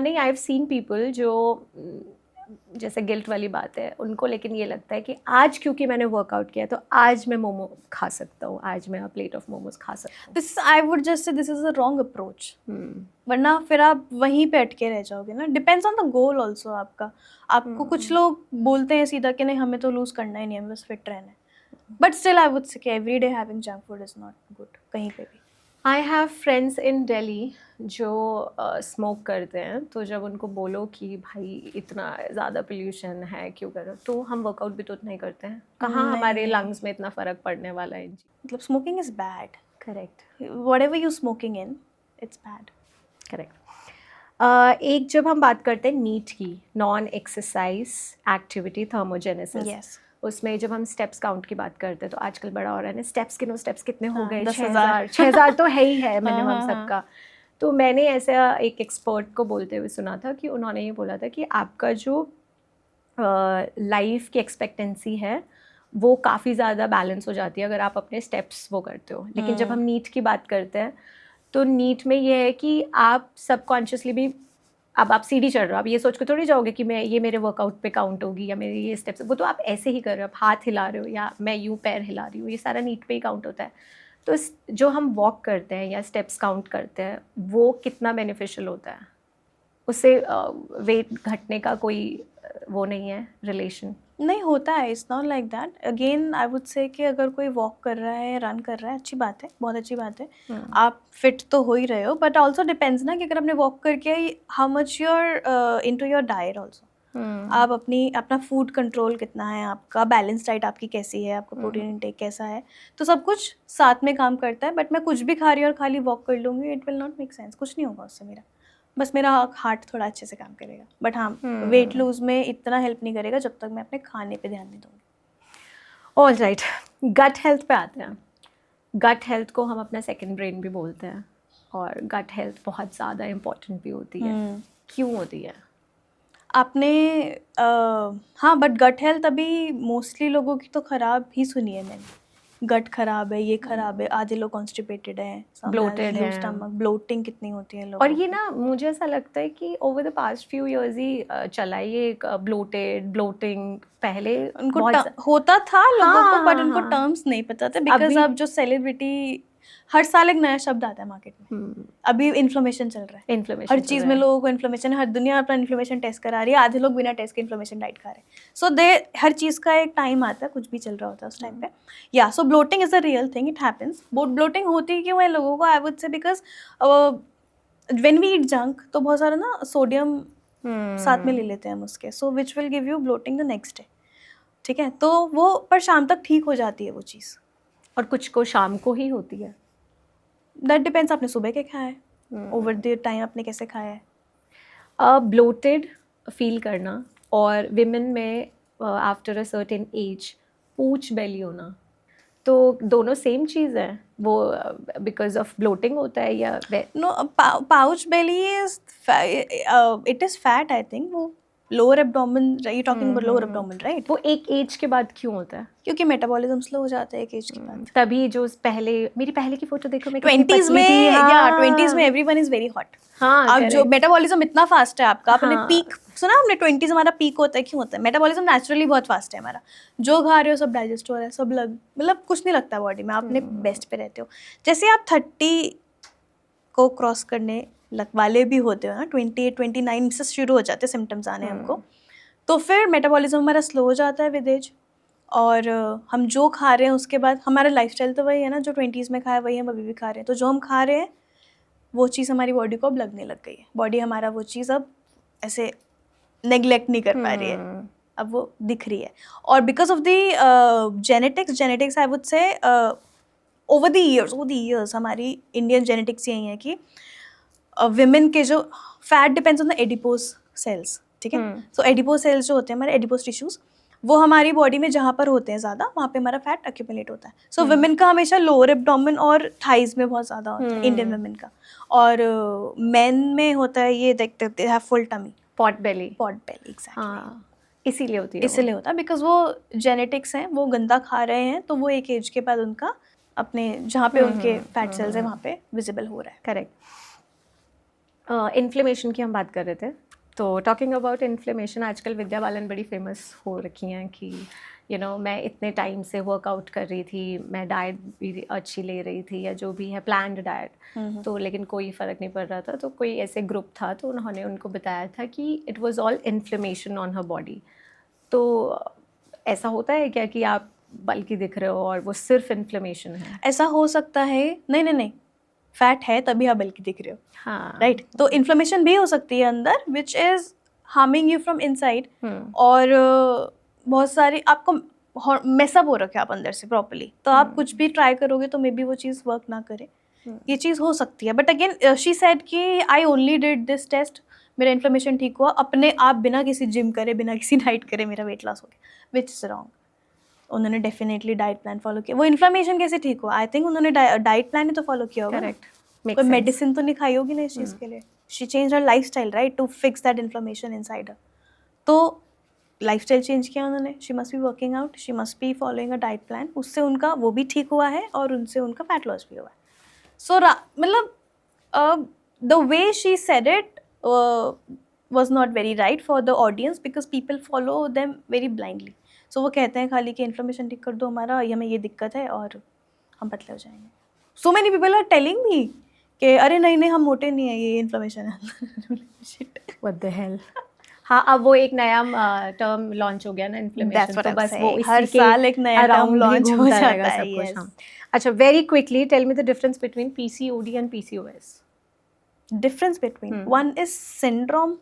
नहीं, आई हैव सीन पीपल जो जैसे गिल्ट वाली बात है उनको, लेकिन ये लगता है कि आज क्योंकि मैंने वर्कआउट किया तो आज मैं मोमो खा सकता हूँ, आज मैं प्लेट ऑफ मोमोज खा सकता हूँ. दिस आई वुड जस्ट से this is a wrong approach. वरना फिर आप वहीं पे अटके रह जाओगे ना. Depends on the goal also आपका. आपको कुछ लोग बोलते हैं सीधा कि नहीं हमें तो लूज करना ही नहीं है, बस फिट रहना है. But still I would say कि every day having junk food is not good कहीं पे भी. आई हैव फ्रेंड्स इन दिल्ली जो स्मोक करते हैं, तो जब उनको बोलो कि भाई इतना ज़्यादा पोल्यूशन है क्यों करो, तो हम वर्कआउट भी तो उतना ही करते हैं. कहाँ हमारे लंग्स में इतना फ़र्क पड़ने वाला है. मतलब smoking is bad. Correct. Whatever you smoking in, it's bad. Correct. एक जब हम बात करते हैं नीट की, non exercise activity thermogenesis, yes. उसमें जब हम स्टेप्स काउंट की बात करते हैं तो आजकल बड़ा हो रहा है ना, स्टेप्स कितने हो गए, 6,000 तो है ही है मिनिमम सबका. तो मैंने ऐसा एक एक्सपर्ट को बोलते हुए सुना था कि उन्होंने ये बोला था कि आपका जो लाइफ की एक्सपेक्टेंसी है वो काफ़ी ज़्यादा बैलेंस हो जाती है अगर आप अपने स्टेप्स वो करते हो. लेकिन जब हम नीट की बात करते हैं तो नीट में ये है कि आप सबकॉन्शियसली भी, अब आप सीढ़ी चढ़ रहे हो, आप ये सोच के थोड़ी जाओगे कि मैं ये मेरे वर्कआउट पे काउंट होगी या मेरे ये स्टेप्स, वो तो आप ऐसे ही कर रहे हो, आप हाथ हिला रहे हो या मैं यूँ पैर हिला रही हूँ, ये सारा नीट पे ही काउंट होता है. तो जो हम वॉक करते हैं या स्टेप्स काउंट करते हैं वो कितना बेनिफिशियल होता है, उससे वेट घटने का कोई वो नहीं है रिलेशन? नहीं होता है, it's not like that. Again I would say कि अगर कोई वॉक कर रहा है, रन कर रहा है, अच्छी बात है, बहुत अच्छी बात है, आप फिट तो हो ही रहे हो, बट ऑल्सो डिपेंड्स ना कि अगर आपने वॉक करके how much your into your diet also. आप अपना फूड कंट्रोल कितना है, आपका बैलेंस डाइट आपकी कैसी है, आपका प्रोटीन इनटेक कैसा है, तो सब कुछ साथ में काम करता है। बट मैं कुछ भी खा रही हूँ और खाली वॉक कर लूँगी, it will not make sense, कुछ नहीं होगा उससे मेरा, बस मेरा हार्ट थोड़ा अच्छे से काम करेगा। बट हाँ, वेट लूज में इतना हेल्प नहीं करेगा जब तक मैं अपने खाने पे ध्यान नहीं दूँगी। ऑल राइट, गट हेल्थ पे आते हैं। गट हेल्थ को हम अपना सेकंड ब्रेन भी बोलते हैं, और गट हेल्थ बहुत ज़्यादा इम्पोर्टेंट भी होती है। क्यों होती है? आपने हाँ, बट गट हेल्थ अभी मोस्टली लोगों की तो ख़राब ही सुनी है मैंने। गट खराब है, ये खराब है, आधे लोग कॉन्स्टिपेटेड हैं, Bloated हैं। स्टमक ब्लोटिंग कितनी होती है लोगों और ये की। ना मुझे ऐसा लगता है कि over the past few years ही चला है ये ब्लोटिंग। पहले उनको बहुत होता था लोगों को, हाँ, बट हाँ, उनको हाँ। टर्म्स नहीं पता था, बिकॉज अभी अब जो सेलिब्रिटी, हर साल एक नया शब्द आता है मार्केट में। अभी इन्फ्लेमेशन चल रहा है, इन्फ्लेमेशन हर चीज़ में लोगों को इन्फ्लेमेशन, हर दुनिया अपना इन्फ्लेमेशन टेस्ट करा रही है, आधे लोग बिना टेस्ट के इन्फ्लेमेशन डाइट खा रहे हैं। सो हर चीज़ का एक टाइम आता है, कुछ भी चल रहा होता है उस टाइम पे। या so bloating is a real thing, it happens. Bloating होती क्यों है लोगों को, I would say because when we eat junk तो बहुत सारा ना सोडियम साथ में ले लेते हैं हम उसके, so which will give you bloating the next day. ठीक है, तो वो पर शाम तक ठीक हो जाती है वो चीज़। और कुछ को शाम को ही होती है। दैट डिपेंड्स आपने सुबह के खाया है, ओवर द टाइम आपने कैसे खाया है। ब्लोटेड फील करना और विमेन में आफ्टर अ सर्टेन एज पूछ बेली होना, तो दोनों सेम चीज़ है वो? बिकॉज ऑफ ब्लोटिंग होता है या no, pouch belly is it is fat, I think. वो lower abdomen, you talking about lower abdomen, right? वो एक एज के बाद क्यों होता है? क्योंकि मेटाबॉलिज्म स्लो हो जाता है एक एज के बाद। तभी जो पहले मेरी पहले की फोटो देखो, मैं कितनी 20s पतली में, थी। या 20s में एवरीवन इज वेरी हॉट। हाँ, अब जो मेटाबॉलिज्म इतना फास्ट है आपका, आपने हाँ। पीक सुना आपने, 20s हमारा पीक होता है, क्यों होता है? मेटाबॉलिज्म नेचुरली बहुत फास्ट है हमारा, जो खा रहे हो सब डाइजेस्ट हो रहा है, सब मतलब कुछ नहीं लगता बॉडी में, आप अपने बेस्ट पे रहते हो। जैसे आप 30 को क्रॉस करने वाले भी होते हो ना, 28 29 से शुरू हो जाते हैं सिम्टम्स आने हमको, तो फिर मेटाबॉलिज्म हमारा स्लो हो जाता है विद एज। और हम जो खा रहे हैं उसके बाद, हमारा लाइफस्टाइल तो वही है ना, जो 20s में खाया वही हम अभी भी खा रहे हैं, तो जो हम खा रहे हैं वो चीज़ हमारी बॉडी को अब लगने लग गई है। बॉडी हमारा वो चीज़ अब ऐसे नेग्लेक्ट नहीं कर पा रही है, अब वो दिख रही है। और because of the genetics I would say over the years हमारी इंडियन जेनेटिक्स यही है कि विमेन के जो fat depends on the adipose cells. ठीक है, सो एडिपोज सेल्स जो होते हैं हमारे, एडिपोज टिश्यूज, वो हमारी बॉडी में जहाँ पर होते हैं ज़्यादा, वहाँ पे हमारा फैट एक्यूमुलेट होता है। सो विमेन का हमेशा लोअर एब्डोमेन और थाइज में बहुत ज़्यादा होता है, इंडियन विमेन का। और मेन में होता है ये, देखते हैं full tummy, pot belly. Exactly. हाँ, इसीलिए होती है इसलिए होता है बिकॉज वो जेनेटिक्स हैं, वो गंदा खा रहे हैं, तो वो एक एज के बाद उनका अपने जहाँ पे उनके फैट सेल्स है वहाँ पे विजिबल हो रहा है। करेक्ट। इन्फ्लेमेशन की हम बात कर रहे थे, तो टॉकिंग अबाउट इन्फ्लेमेशन, आजकल विद्या बालन बड़ी फेमस हो रखी हैं कि मैं इतने टाइम से वर्कआउट कर रही थी, मैं डाइट भी अच्छी ले रही थी, या जो भी है प्लान्ड डाइट, तो लेकिन कोई फ़र्क नहीं पड़ रहा था। तो कोई ऐसे ग्रुप था, तो उन्होंने उनको बताया था कि it was all inflammation on her body. तो ऐसा होता है क्या कि आप बल्कि दिख रहे हो और वो सिर्फ इन्फ्लेमेशन है? ऐसा हो सकता है, नहीं, फैट है तभी आप बल्कि दिख रहे हो। हाँ, राइट, तो इन्फ्लेमेशन भी हो सकती है अंदर, which is harming you from inside. और बहुत सारी आपको मेसअप हो रखे आप अंदर से प्रॉपर्ली, तो आप कुछ भी ट्राई करोगे तो मे बी वो चीज़ वर्क ना करे, ये चीज़ हो सकती है। बट अगेन शी सेड कि I only did this test, मेरा इन्फ्लेमेशन ठीक हुआ अपने आप, बिना किसी जिम करे, बिना किसी डाइट करे मेरा वेट लॉस हो गया, विच इज रॉन्ग। उन्होंने डेफिनेटली डाइट प्लान फॉलो किया। वो इन्फ्लेमेशन कैसे ठीक हुआ? आई थिंक उन्होंने डाइट प्लान ही तो फॉलो किया होगा। करेक्ट, कोई मेडिसिन तो नहीं खाई होगी ना इस चीज़ के लिए। She change her lifestyle, right, to fix that inflammation inside her. तो लाइफस्टाइल चेंज किया उन्होंने, she must be working out, she must be following a diet plan, उससे उनका वो भी ठीक हुआ है और उनसे उनका फैट लॉस भी हुआ है। सो मतलब the way she said it was not very right for the audience because people follow them very blindly. So वो कहते हैं खाली कि इन्फ्लेमेशन ठीक कर दो हमारा, ये हमें ये दिक्कत है और हम पतले हो जाएंगे। So many people are telling me कि अरे नहीं हम मोटे नहीं है, ये इन्फ्लेमेशन है। What the hell? हाँ, अब वो एक नया टर्म लॉन्च हो गया ना, That's इन्फ्लेमेशन, what तो I'm बस वो saying. इसी हर के साल एक नया around term ही launch हो घूमता जाता रहेगा है, सब कुछ। yes. हाँ, अच्छा, very quickly tell me the difference between PCOD and PCOS. Difference between one is syndrome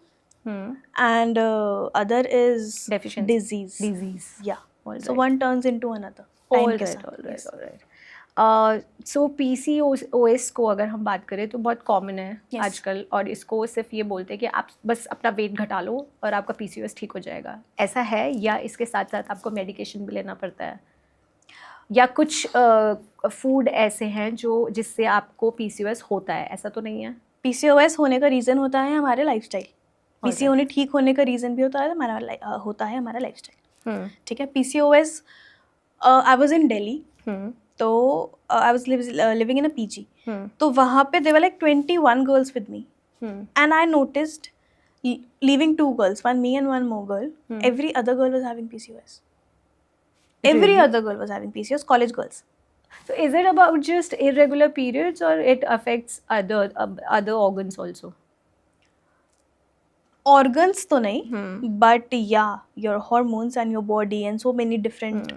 and other is Deficiency. disease. Disease. Yeah. All So right. one turns into another. All Time के right, साथ. all right, Yes. all right. सो PCOS को अगर हम बात करें तो बहुत common है Yes. आजकल, और इसको सिर्फ ये बोलते हैं कि आप बस अपना वेट घटा लो और आपका PCOS ठीक हो जाएगा, ऐसा है? या इसके साथ साथ आपको मेडिकेशन भी लेना पड़ता है, या कुछ फूड ऐसे हैं जो जिससे आपको PCOS होता है, ऐसा तो नहीं है? PCOS होने का रीजन होता है हमारे लाइफस्टाइल. Alright. PCOS ठीक होने का रीजन भी होता है हमारा लाइफस्टाइल. ठीक है. PCOS I was in Delhi, तो I was living in a PG. तो वहाँ पे there were like 21 girls with me, and I noticed leaving 2 girls, one me and one more girl, every other girl was having PCOS. Every Really? other girl was having PCOS, college girls. So is it about just irregular periods or it affects other organs also? Organs तो नहीं, but yeah, your hormones and your body and so many different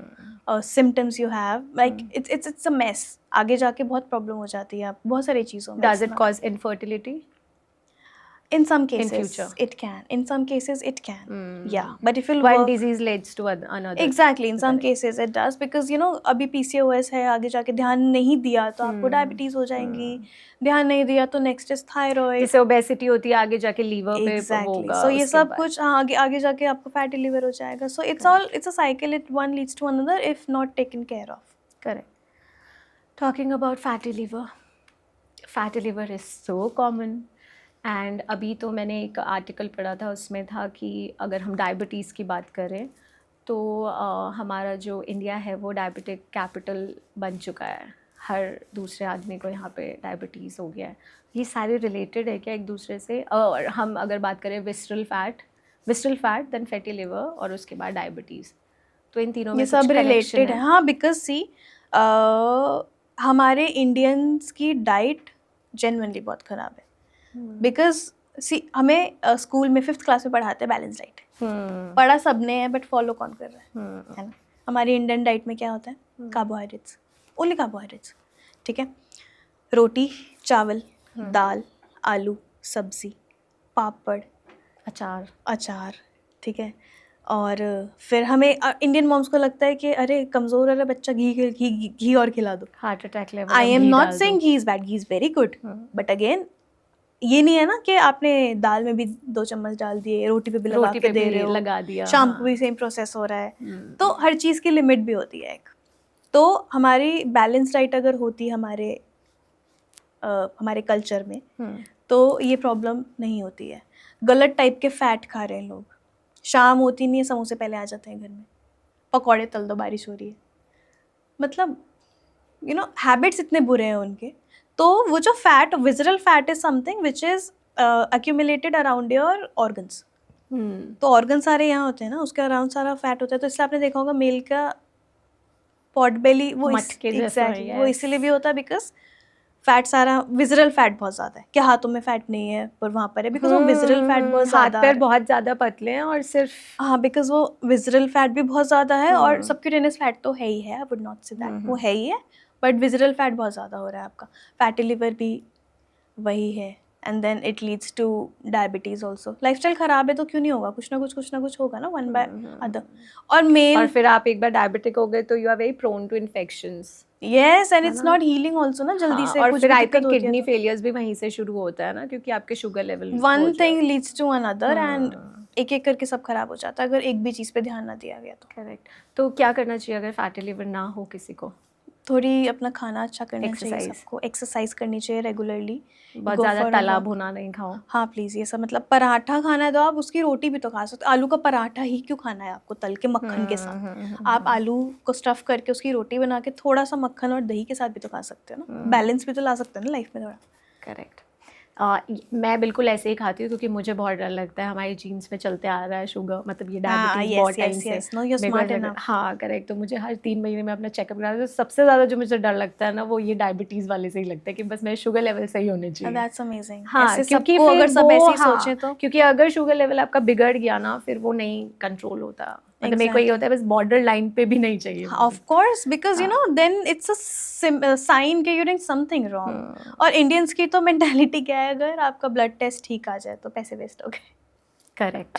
symptoms you have. Like it's a mess. आगे जाके बहुत problem हो जाती है आप बहुत सारी चीज़ों में. Does it cause infertility? In some cases, future. it can. In some cases, it can. Yeah, but if you One work, disease leads to another. exactly, in some cases it does, because you know अभी PCOS है, आगे जाके ध्यान नहीं दिया तो आपको diabetes हो जाएंगी, ध्यान नहीं दिया तो नेक्स्ट इज थायराइड, जिससे ओबेसिटी होती है, आगे जाके लीवर पे exactly. होगा. So ये उसके सब बाद. कुछ आगे जाके आपको फैटी लिवर हो जाएगा. So it's a cycle. One leads to another if not taken care of. Correct. Talking about fatty liver is so common. And अभी तो मैंने एक आर्टिकल पढ़ा था, उसमें था कि अगर हम डायबिटीज़ की बात करें तो हमारा जो इंडिया है वो डायबिटिक कैपिटल बन चुका है. हर दूसरे आदमी को यहाँ पे डायबिटीज़ हो गया है. ये सारे रिलेटेड है क्या एक दूसरे से? और हम अगर बात करें visceral fat then fatty liver और उसके बाद डायबिटीज़, तो इन तीनों में ये सब रिलेटेड है. हाँ, बिकॉज सी हमारे इंडियंस की डाइट जेन्युइनली बहुत ख़राब है. बिकॉज सी हमें स्कूल में 5th क्लास में पढ़ाते हैं बैलेंस डाइट. पढ़ा सबने है बट फॉलो कौन कर रहा है ना. हमारी इंडियन डाइट में क्या होता है? Carbohydrates, only carbohydrates. ठीक है. रोटी, चावल, दाल, आलू, सब्जी, पापड़, अचार. ठीक है. और फिर हमें इंडियन मॉम्स को लगता है कि अरे कमज़ोर है बच्चा, घी और खिला दो. Heart attack level. I am not saying ghee is bad, ghee is very good, but again ये नहीं है ना कि आपने दाल में भी 2 चम्मच डाल दिए, रोटी पे भी लगा के दे रहे हो, लगा दिया, शाम को भी सेम प्रोसेस हो रहा है. तो हर चीज़ की लिमिट भी होती है एक. तो हमारी बैलेंस डाइट अगर होती हमारे कल्चर में तो ये प्रॉब्लम नहीं होती है. गलत टाइप के फैट खा रहे हैं लोग. शाम होती नहीं है, समोसे पहले आ जाते हैं घर में, पकौड़े तल दो, बारिश हो रही है. मतलब यू नो हैबिट्स इतने बुरे हैं उनके. तो वो जो fat, visceral fat is something which is accumulated around your organs. तो ऑर्गन सारे यहाँ होते हैं ना, उसके अराउंड सारा फैट होता है. तो इसलिए आपने देखा होगा मेल का पॉट बेली वो वो इसीलिए भी होता है बिकॉज फैट सारा, विजरल फैट बहुत ज़्यादा है. क्या हाथों में फैट नहीं है पर वहाँ पर है बिकॉज वो विजरल फैट बहुत ज़्यादा है. बहुत ज़्यादा पतले हैं और सिर्फ, हाँ, बिकॉज वो विजरल फैट भी बहुत ज़्यादा है और सबक्यूटेनियस फैट तो है ही है. I would not say that वो है ही है, बट विजरल फैट बहुत ज़्यादा हो रहा है आपका. फैटी लिवर भी वही है. And then it leads to diabetes also. Lifestyle ख़राब है तो क्यों नहीं होगा, कुछ ना कुछ होगा ना, वन बाय अदर. और फिर आप एक बार डायबिटिक हो गए तो you are very prone to infections. Yes, and it's not healing also ना जल्दी से. और फिर आई थिंक किडनी फेलियर्स भी वहीं से शुरू होता है ना, क्योंकि आपके sugar level, one thing leads to another and एक एक करके सब खराब हो जाता है अगर एक भी चीज़ पे ध्यान ना दिया गया तो. करेक्ट. तो क्या करना चाहिए अगर फैटी लिवर ना हो किसी को? थोड़ी अपना खाना अच्छा करना चाहिए सबको. एक्सरसाइज करनी चाहिए रेगुलरली. बहुत ज़्यादा तला भुना नहीं खाओ. हाँ प्लीज़. ये सब मतलब पराठा खाना है तो आप उसकी रोटी भी तो खा सकते. आलू का पराठा ही क्यों खाना है आपको तल के मक्खन के साथ? आप आलू को स्टफ करके उसकी रोटी बना के थोड़ा सा मक्खन और दही के साथ भी तो खा सकते हो ना. बैलेंस भी तो ला सकते हो ना लाइफ में थोड़ा. करेक्ट. मैं बिल्कुल ऐसे ही खाती हूँ क्योंकि मुझे बहुत डर लगता है, हमारे जीन्स में चलते आ रहा है शुगर, मतलब ये डायबिटीज बहुत टाइम से। No you smart enough. हाँ करेक्ट, तो मुझे हर 3 महीने में अपना चेकअप कराना है। तो सबसे ज़्यादा जो मुझे डर लगता है ना वो ये डायबिटीज़ वाले से ही लगता है कि बस मेरे शुगर लेवल सही होने चाहिए। That's amazing. हाँ ऐसे क्योंकि सबको फिर अगर सब वो ऐसे ही हाँ सोचें तो क्योंकि अगर शुगर लेवल आपका बिगड़ गया ना फिर वो नहीं कंट्रोल होता, मतलब मेरे को ये होता है बस बॉर्डर लाइन पे भी नहीं चाहिए मुझे। Of course, because you know then it's a sign कि यू डूइंग समथिंग रॉन्ग। और इंडियंस की तो मेंटालिटी क्या है, अगर आपका ब्लड टेस्ट ठीक आ जाए तो पैसे वेस्ट हो गए। करेक्ट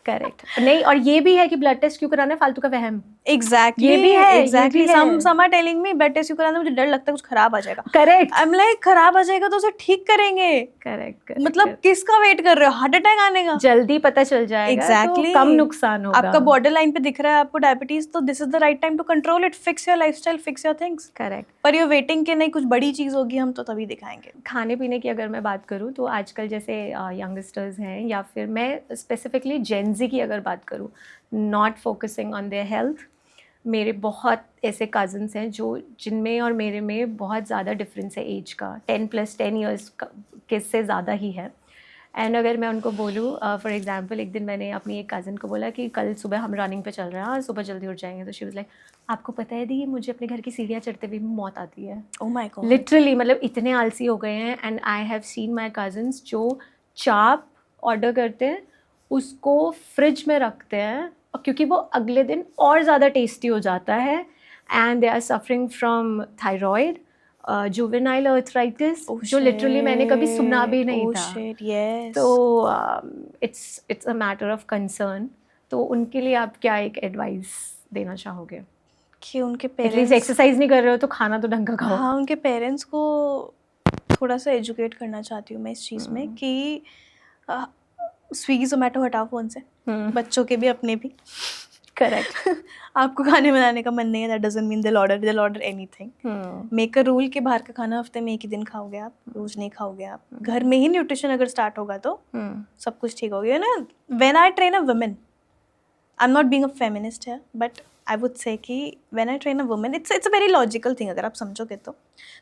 करेक्ट, नहीं और ये भी है कि ब्लड टेस्ट क्यों कराना है, फालतू का वहम। एग्जैक्टली, ये भी है, एग्जैक्टली। ये भी है। Some are telling me blood test कराने मुझे डर लगता है कुछ खराब आ जाएगा। करेक्ट आई एम लाइक खराब आ जाएगा तो उसे ठीक करेंगे। करेक्ट मतलब किसका वेट कर रहे हो, हार्ट अटैक आने का? जल्दी पता चल जाएगा एग्जैक्टली, तो कम नुकसान होगा। आपका बॉर्डर लाइन पे दिख रहा है आपको डायबिटीज, तो this is the right time to control it, fix your lifestyle, fix your things. Correct. पर यू वेटिंग के नहीं कुछ बड़ी चीज होगी हम तो तभी दिखाएंगे। खाने पीने की अगर मैं बात करूँ तो आजकल जैसे यंगस्टर्स हैं या फिर मैं स्पेसिफिकली जेनजी की अगर बात करूँ, not focusing on their health, मेरे बहुत ऐसे कज़न्स हैं जो जिनमें और मेरे में बहुत ज़्यादा डिफरेंस है एज का, 10 ईयर्स के से ज़्यादा ही है। एंड अगर मैं उनको बोलूँ फॉर एग्जांपल, एक दिन मैंने अपनी एक कज़न को बोला कि कल सुबह हम रनिंग पे चल रहे हैं, आज सुबह जल्दी उठ जाएंगे, तो शी वाज लाइक आपको पता है दी मुझे अपने घर की सीढ़ियाँ चढ़ते हुए मौत आती है। ओह माय गॉड, लिटरली मतलब इतने आलसी हो गए हैं। And I have seen my cousins जो चाप ऑर्डर करते हैं उसको फ्रिज में रखते हैं और क्योंकि वो अगले दिन और ज़्यादा टेस्टी हो जाता है। And they are suffering from thyroid, juvenile arthritis, जो लिटरली मैंने कभी सुना भी नहीं था। yes. तो it's a matter of concern. तो उनके लिए आप क्या एक एडवाइस देना चाहोगे? कि उनके एटलीस्ट पेरेंट्स, एक्सरसाइज नहीं कर रहे हो तो खाना तो ढंग का खाओ। हाँ उनके पेरेंट्स को थोड़ा सा एजुकेट करना चाहती हूँ मैं इस चीज़ में कि स्विगी जोमेटो हटाओ फ़ोन से, बच्चों के भी अपने भी। करेक्ट। आपको खाने बनाने का मन नहीं है, दैट डजंट मीन दिल order anything. Make a rule कि बाहर का खाना हफ्ते में एक ही दिन खाओगे आप, रोज नहीं खाओगे आप। घर में ही न्यूट्रिशन अगर स्टार्ट होगा तो सब कुछ ठीक होगा। You know when I train a women, I am not being a feminist है, बट आई वुड से कि when I train a women it's a very logical thing अगर आप समझोगे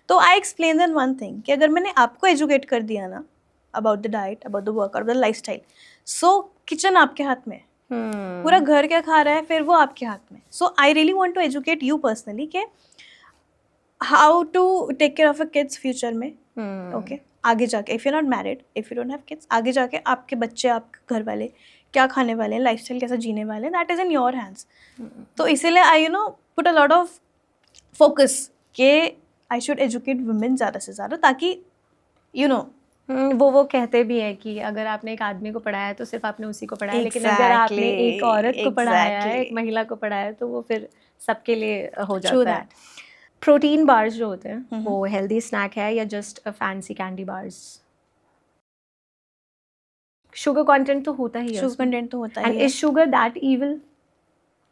तो I explain then one thing कि अगर मैंने आपको एजुकेट कर दिया ना about the diet, about the workout, the lifestyle, so kitchen आपके हाथ में है, पूरा घर क्या खा रहा है फिर वो आपके हाथ में। So I really want to educate you personally कि how to take care of a kids future में। ओके, आगे जाके if you not married, if you don't have kids, आगे जाके आपके बच्चे, आपके घर वाले क्या खाने वाले हैं, लाइफस्टाइल कैसा जीने वाले हैं, that is in your hands. तो इसीलिए I you know put a lot of focus कि आई शुड एजुकेट वुमेन ज़्यादा से ज़्यादा, ताकि यू नो वो कहते भी हैं कि अगर आपने एक आदमी को पढ़ाया है तो सिर्फ आपने उसी को पढ़ाया है, लेकिन अगर आपने एक औरत को पढ़ाया है, एक महिला को पढ़ाया है, तो वो फिर सबके लिए हो जाता है। प्रोटीन बार्स जो होते हैं वो हेल्दी स्नैक है या just fancy candy bars? Sugar content तो होता ही है, शुगर कंटेंट तो होता ही एंड है। Is sugar that evil?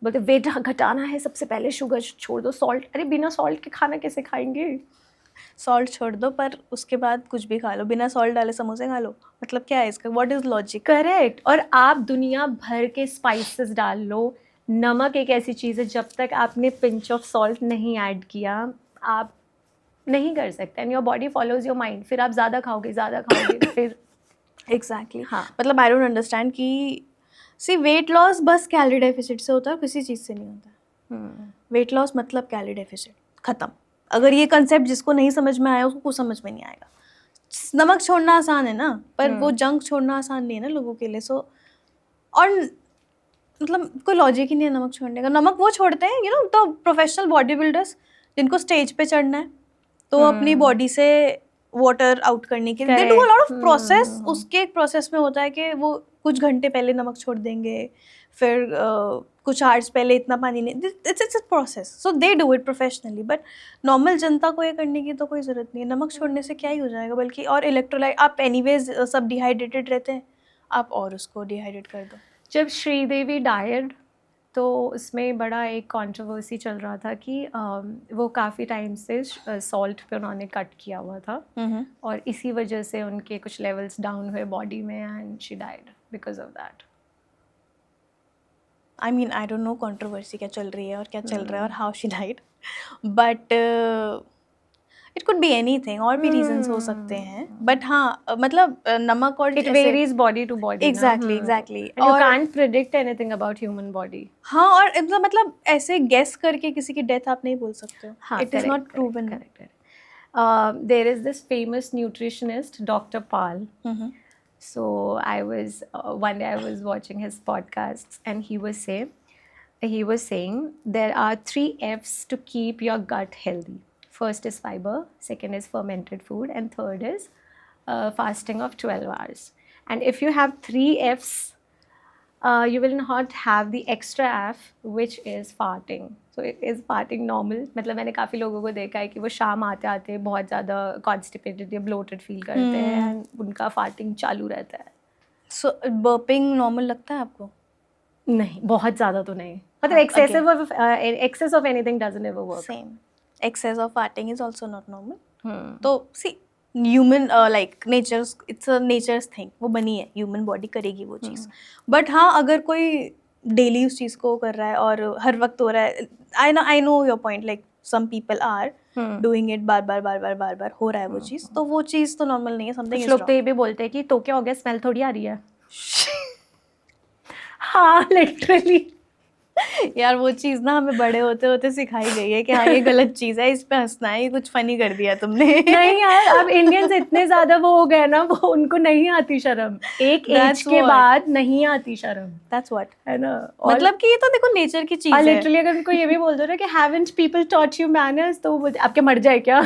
बोलते वेट घटाना है सबसे पहले शुगर छोड़ दो, सॉल्ट, अरे बिना सॉल्ट के खाना कैसे खाएंगे? सॉल्ट छोड़ दो पर उसके बाद कुछ भी खा लो, बिना सॉल्ट डाले समोसे खा लो, मतलब क्या है इसका, व्हाट इज लॉजिक? करेक्ट। और आप दुनिया भर के स्पाइसेस डाल लो, नमक एक ऐसी चीज़ है जब तक आपने पिंच ऑफ सॉल्ट नहीं ऐड किया आप नहीं कर सकते। And your body follows your mind, फिर आप ज़्यादा खाओगे फिर एग्जैक्टली। हाँ मतलब आई डोंट अंडरस्टैंड कि सी वेट लॉस बस कैलोरी डेफिसिट से होता है, किसी चीज़ से नहीं होता। वेट लॉस मतलब कैलोरी डेफिसिट, खत्म। अगर ये कंसेप्ट जिसको नहीं समझ में आया उसको कुछ समझ में नहीं आएगा। नमक छोड़ना आसान है ना, पर वो जंक छोड़ना आसान नहीं है ना लोगों के लिए। सो और मतलब कोई लॉजिक ही नहीं है नमक छोड़ने का। नमक वो छोड़ते हैं यू नो तो प्रोफेशनल बॉडी बिल्डर्स जिनको स्टेज पे चढ़ना है, तो अपनी बॉडी से वाटर आउट करने के लिए they do a lot of process. उसके एक प्रोसेस में होता है कि वो कुछ घंटे पहले नमक छोड़ देंगे, फिर कुछ आवर्स पहले इतना पानी नहीं, it's a process. So they do it professionally, but normal जनता को ये करने की तो कोई ज़रूरत नहीं है। नमक छोड़ने से क्या ही हो जाएगा, बल्कि और इलेक्ट्रोलाइट, आप एनीवेज सब डिहाइड्रेटेड रहते हैं, आप और उसको डिहाइड्रेट कर दो। जब श्रीदेवी डाइड तो उसमें बड़ा एक कंट्रोवर्सी चल रहा था कि वो काफ़ी टाइम से सॉल्ट पे उन्होंने कट किया हुआ था और इसी वजह से उनके कुछ लेवल्स डाउन हुए बॉडी में and she died because of that. I mean I don't no controversy क्या चल रही है और क्या चल रहा है और how she died, but it could be anything, और भी रीजंस हो सकते हैं, बट हाँ मतलब नमक और It varies body to body. Exactly, exactly. And you और can't predict anything about human body. हाँ, और मतलब ऐसे गेस करके किसी की डेथ आप नहीं बोल सकते हो. हाँ, It is not proven. Correct. There is this famous nutritionist, Dr. Pal. Mhm. So one day I was watching his podcasts, and he was saying there are 3 F's to keep your gut healthy. First is fiber, second is fermented food, and third is fasting of 12 hours. And if you have 3 F's, you will not have the extra F, which is farting. So is farting normal? मतलब मैंने काफ़ी लोगों को देखा है कि वो शाम आते आते बहुत ज़्यादा constipated या bloated feel करते हैं, and उनका farting चालू रहता है. So burping normal लगता है आपको? नहीं, बहुत ज़्यादा तो नहीं. मतलब excess of anything doesn't ever work. Same. Excess of farting is also not normal. तो see, human like nature's, it's a nature's thing. वो बनी है, human body करेगी वो चीज़. But हाँ, अगर कोई daily उस चीज़ को कर रहा है और हर वक्त हो रहा है, I know your point. Like some people are doing it बार बार हो रहा है वो चीज़, तो वो चीज़ तो normal नहीं है. Something is कुछ लोग wrong. तो ये भी बोलते हैं कि तो क्या हो गया, स्मेल थोड़ी आ रही है. हाँ, लिटरली. यार वो चीज़ ना हमें बड़े होते होते सिखाई गई है कि हाँ ये गलत चीज़ है, इस पे हंसना है, ये कुछ फनी कर दिया तुमने. नहीं यार, अब इंडियंस इतने ज्यादा वो हो गए ना, वो उनको नहीं आती शर्म. एक एज के बाद नहीं आती शर्म. That's what. है ना. मतलब कि ये तो देखो नेचर की चीज़ है. लिटरली अगर उनको ये भी बोल दो ना कि haven't people taught you manners, तो वो आपके मर जाए क्या.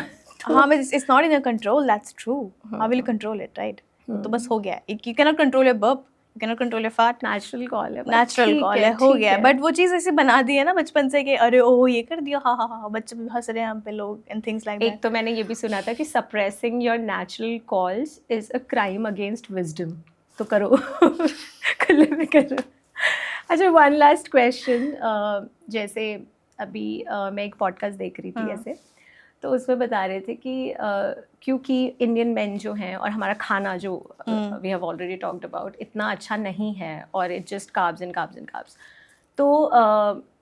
हाँ, but it's not in your control. That's true. How will you control it, right? तो बस हो गया. You cannot control your burp. You cannot control your fart. Natural call है. नेचुरल कॉल है, हो गया. बट वो चीज़ ऐसे बना दी है ना बचपन से कि अरे ओह ये कर दिया, हाँ बच्चे हंस रहे हैं हम पे लोग, एंड थिंग्स लाइक दैट. एक तो मैंने ये भी सुना था कि suppressing your natural calls is a crime against wisdom. तो करो, खुले में करो. अच्छा, वन लास्ट क्वेश्चन. जैसे अभी मैं एक पॉडकास्ट देख रही थी ऐसे, तो उसमें बता रहे थे कि क्योंकि इंडियन मेन जो हैं और हमारा खाना जो we have already talked about इतना अच्छा नहीं है, और it just carbs and carbs, तो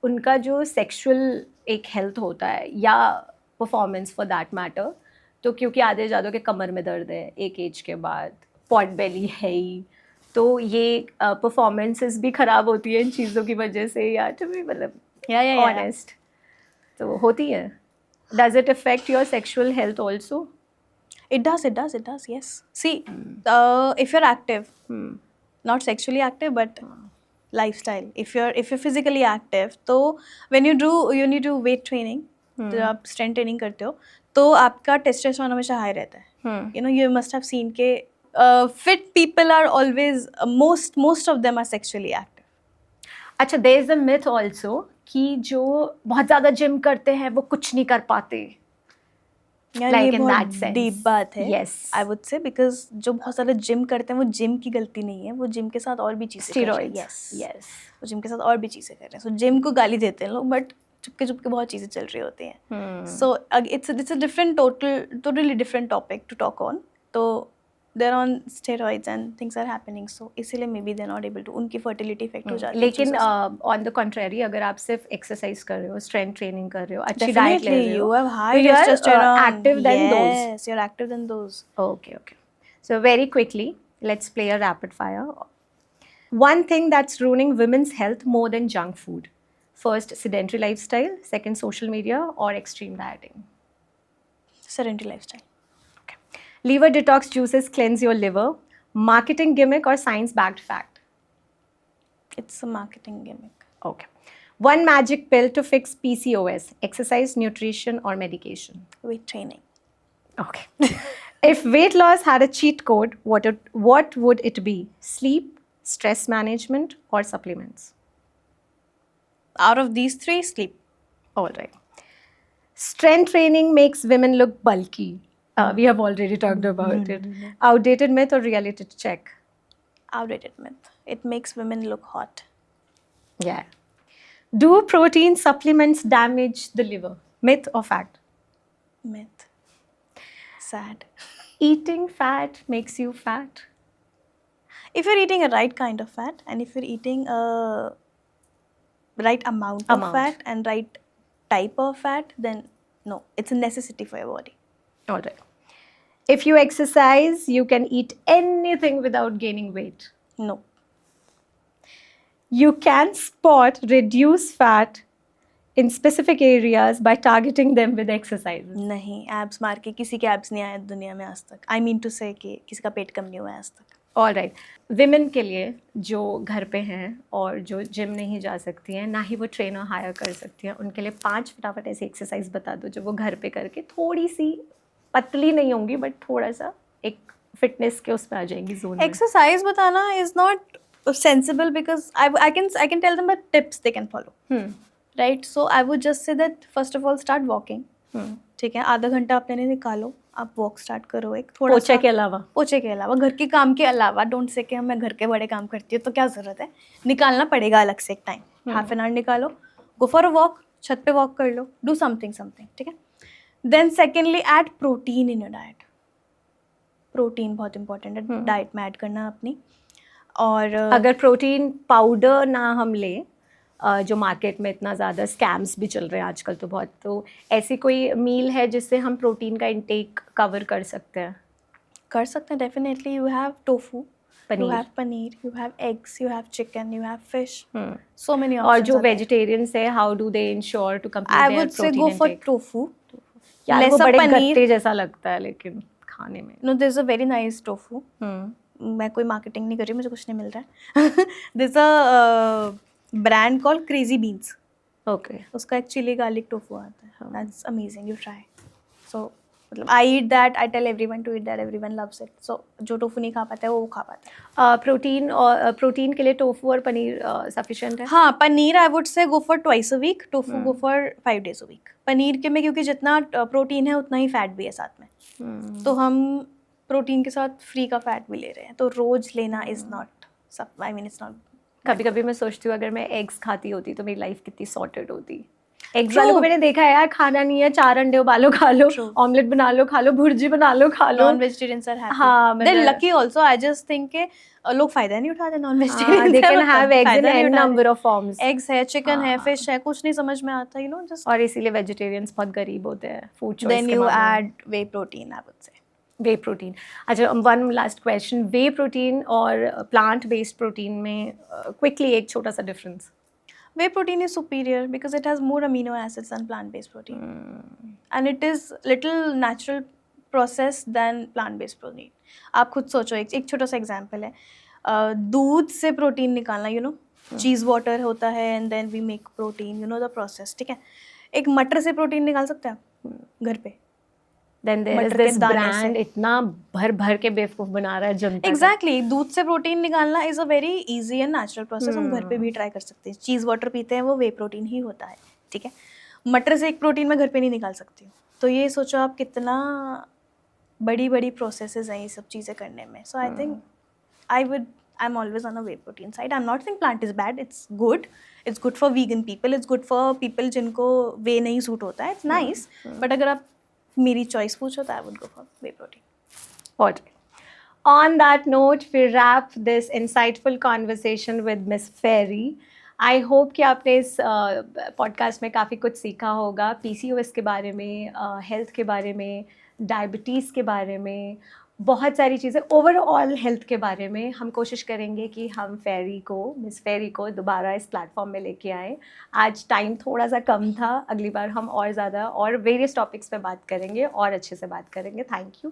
उनका जो सेक्सुअल एक हेल्थ होता है या परफॉर्मेंस फॉर दैट मैटर, तो क्योंकि आधे ज़्यादा के कमर में दर्द है एक एज के बाद, पॉट बेली है ही, तो ये परफॉर्मेंसेस भी ख़राब होती है इन चीज़ों की वजह से, या तो भी मतलब ऑनेस्ट तो होती है. Does it affect your sexual health also? It does, yes. See, if you're active, not sexually active, but lifestyle. If you're physically active, तो when you do weight training, तो आप strength training करते हो, तो आपका testosterone हमेशा high रहता है. You know, you must have seen के fit people are always most of them are sexually active. अच्छा, there is a myth also कि जो बहुत ज़्यादा जिम करते हैं वो कुछ नहीं कर पाते. Like in that sense. Deep बात है. Yes. I would say because जो बहुत सारे जिम करते हैं वो जिम की गलती नहीं है, वो जिम के साथ और भी चीज़ें कर रहे हैं. Yes. वो जिम के साथ और भी चीज़ें कर रहे हैं. So जिम को गाली देते हैं लोग, बट चुपके बहुत चीज़ें चल रही होती हैं. So it's a different totally different topic to talk on. तो they're on steroids and things are happening, so इसीलिए maybe they're not able to, उनकी fertility effect हो जाती है. लेकिन on the contrary, अगर आप सिर्फ exercise कर रहे हो, strength training कर रहे हो, अच्छी diet ले रहे हो, you have high testosterone. Active than those. Yes, you're active than those. Okay. So very quickly, let's play a rapid fire. One thing that's ruining women's health more than junk food. First, sedentary lifestyle. Second, social media or extreme dieting. Sedentary lifestyle. Liver detox juices cleanse your liver. Marketing gimmick or science-backed fact? It's a marketing gimmick. Okay. One magic pill to fix PCOS. Exercise, nutrition or medication? Weight training. Okay. If weight loss had a cheat code, what would it be? Sleep, stress management or supplements? Out of these 3, sleep. All right. Strength training makes women look bulky. We have already talked about it. Outdated myth or reality check? Outdated myth. It makes women look hot. Yeah. Do protein supplements damage the liver? Myth or fact? Myth. Sad. Eating fat makes you fat? If you're eating a right kind of fat, and if you're eating a right amount of fat and right type of fat, then no, it's a necessity for your body. All right. If you exercise, you can eat anything without gaining weight. No. You can spot reduced fat in specific areas by targeting them with exercises. नहीं, abs मार के किसी के abs नहीं आए दुनिया में आज तक. आई मीन टू से कि किसी का पेट कम नहीं हुआ है आज तक. All right. विमेन के लिए जो घर पे हैं और जो जिम नहीं जा सकती हैं, ना ही वो ट्रेनर हायर कर सकती हैं, उनके लिए 5 फटाफट ऐसी एक्सरसाइज बता दो जो वो घर पे करके थोड़ी सी पतली नहीं होंगी बट थोड़ा सा एक फिटनेस के उसमें आ जाएंगी जोन में. एक्सरसाइज बताना is not sensible because I can tell them the tips they can follow. Right? So I would just say that first of all start walking. ठीक है, आधा घंटा अपने लिए निकालो, आप वॉक स्टार्ट करो. एक थोड़ा पोछे के अलावा घर के काम के अलावा. डोंट से कि मैं घर के बड़े काम करती हूँ तो क्या ज़रूरत है, निकालना पड़ेगा अलग से एक टाइम. हाफ एन आवर निकालो, गो फॉर अ वॉक, छत पे वॉक कर लो, डू समथिंग. ठीक है. Then secondly add protein in your diet. Protein बहुत इंपॉर्टेंट है डाइट में ऐड करना अपनी. और अगर प्रोटीन पाउडर ना हम लें, जो मार्केट में इतना ज़्यादा स्कैम्स भी चल रहे हैं आजकल तो बहुत, तो ऐसी कोई मील है जिससे हम प्रोटीन का इंटेक कवर कर सकते हैं? Definitely. You have tofu, paneer, you have eggs, you have chicken, you have fish. So many options. और जो वेजिटेरियंस है, how do they ensure to complete I there would say protein go for intake? tofu. यार वो Less of बड़े paneer. गत्ते जैसा लगता है लेकिन खाने में. No, there's a very nice tofu. मैं कोई मार्केटिंग नहीं कर रही, मुझे कुछ नहीं मिल रहा है. There's a brand called Crazy Beans. Okay. उसका एक चिली गार्लिक टोफू आता है. That's amazing. You try. So मतलब I eat that. I tell everyone to eat that. Everyone loves it. So जो टोफू नहीं खा पाता है वो खा पाता है. प्रोटीन के लिए टोफू और पनीर सफिशिएंट है? हाँ, paneer I would say go for twice a week. Tofu go for 5 days a week. Paneer के में क्योंकि जितना प्रोटीन है उतना ही फैट भी है साथ में. तो हम प्रोटीन के साथ फ्री का फैट भी ले रहे हैं, तो रोज लेना इज नॉट सब. I mean it's not. कभी कभी मैं सोचती हूँ अगर मैं एग्स खाती होती तो मेरी लाइफ कितनी सॉर्टेड होती. एग्स वालों को मैंने देखा है यार, खाना नहीं है, 4 अंडे उबालो खा लो, ऑमलेट बना लो खा लो, भुर्जी बना लो खा लो. Non vegetarians are happy. हाँ, they are lucky also. I just think के लोग फायदा नहीं उठाते non vegetarian. They can have eggs in an number of forms. Eggs है, चिकन है, फिश है, कुछ नहीं समझ में आता, यू नो जस्ट. और इसीलिए वेजिटेरियंस बहुत गरीब होते हैं फूड चॉइस के देन यू मामले में. Add way protein I would से. वे प्रोटीन. अच्छा, वन लास्ट क्वेश्चन. वे प्रोटीन और प्लांट बेस्ड प्रोटीन में क्विकली एक छोटा सा difference. Whey protein is superior because it has more amino acids than plant-based protein. And it is little natural process than plant-based protein. आप खुद सोचो, एक छोटा सा एग्जाम्पल है. दूध से प्रोटीन निकालना, यू नो, चीज़ वाटर होता है and then we make protein, you know the process. ठीक है. एक मटर से प्रोटीन निकाल सकते हैं आप घर पे. Then there is this brand इतना भर के बेवकूफ बना रहा है जनता. एग्जैक्टली. दूध से प्रोटीन निकालना is a very easy and natural process. हम घर पे भी ट्राई कर सकते हैं. चीज़ वाटर पीते हैं वो वे प्रोटीन ही होता है. ठीक है. मटर से एक प्रोटीन मैं घर पे नहीं निकाल सकती हूँ. तो ये सोचो आप कितना बड़ी प्रोसेसेस हैं ये सब चीज़ें करने में. So I think I am always on a whey protein side. I am not think plant is bad. It's good for vegan people. It's good for people जिनको वे नहीं सूट होता है. It's nice. बट अगर आप मेरी choice पूछो तो I would go for way protein. Alright. On that note, we wrap this insightful conversation with Miss Fairy. I hope कि आपने इस पॉडकास्ट में काफ़ी कुछ सीखा होगा. PCOS के बारे में, हेल्थ के बारे में, डायबिटीज़ के बारे में, बहुत सारी चीज़ें, ओवरऑल हेल्थ के बारे में. हम कोशिश करेंगे कि हम मिस फेरी को दोबारा इस प्लेटफॉर्म में लेके आएँ. आज टाइम थोड़ा सा कम था, अगली बार हम और ज़्यादा और वेरियस टॉपिक्स पे बात करेंगे और अच्छे से बात करेंगे. Thank you.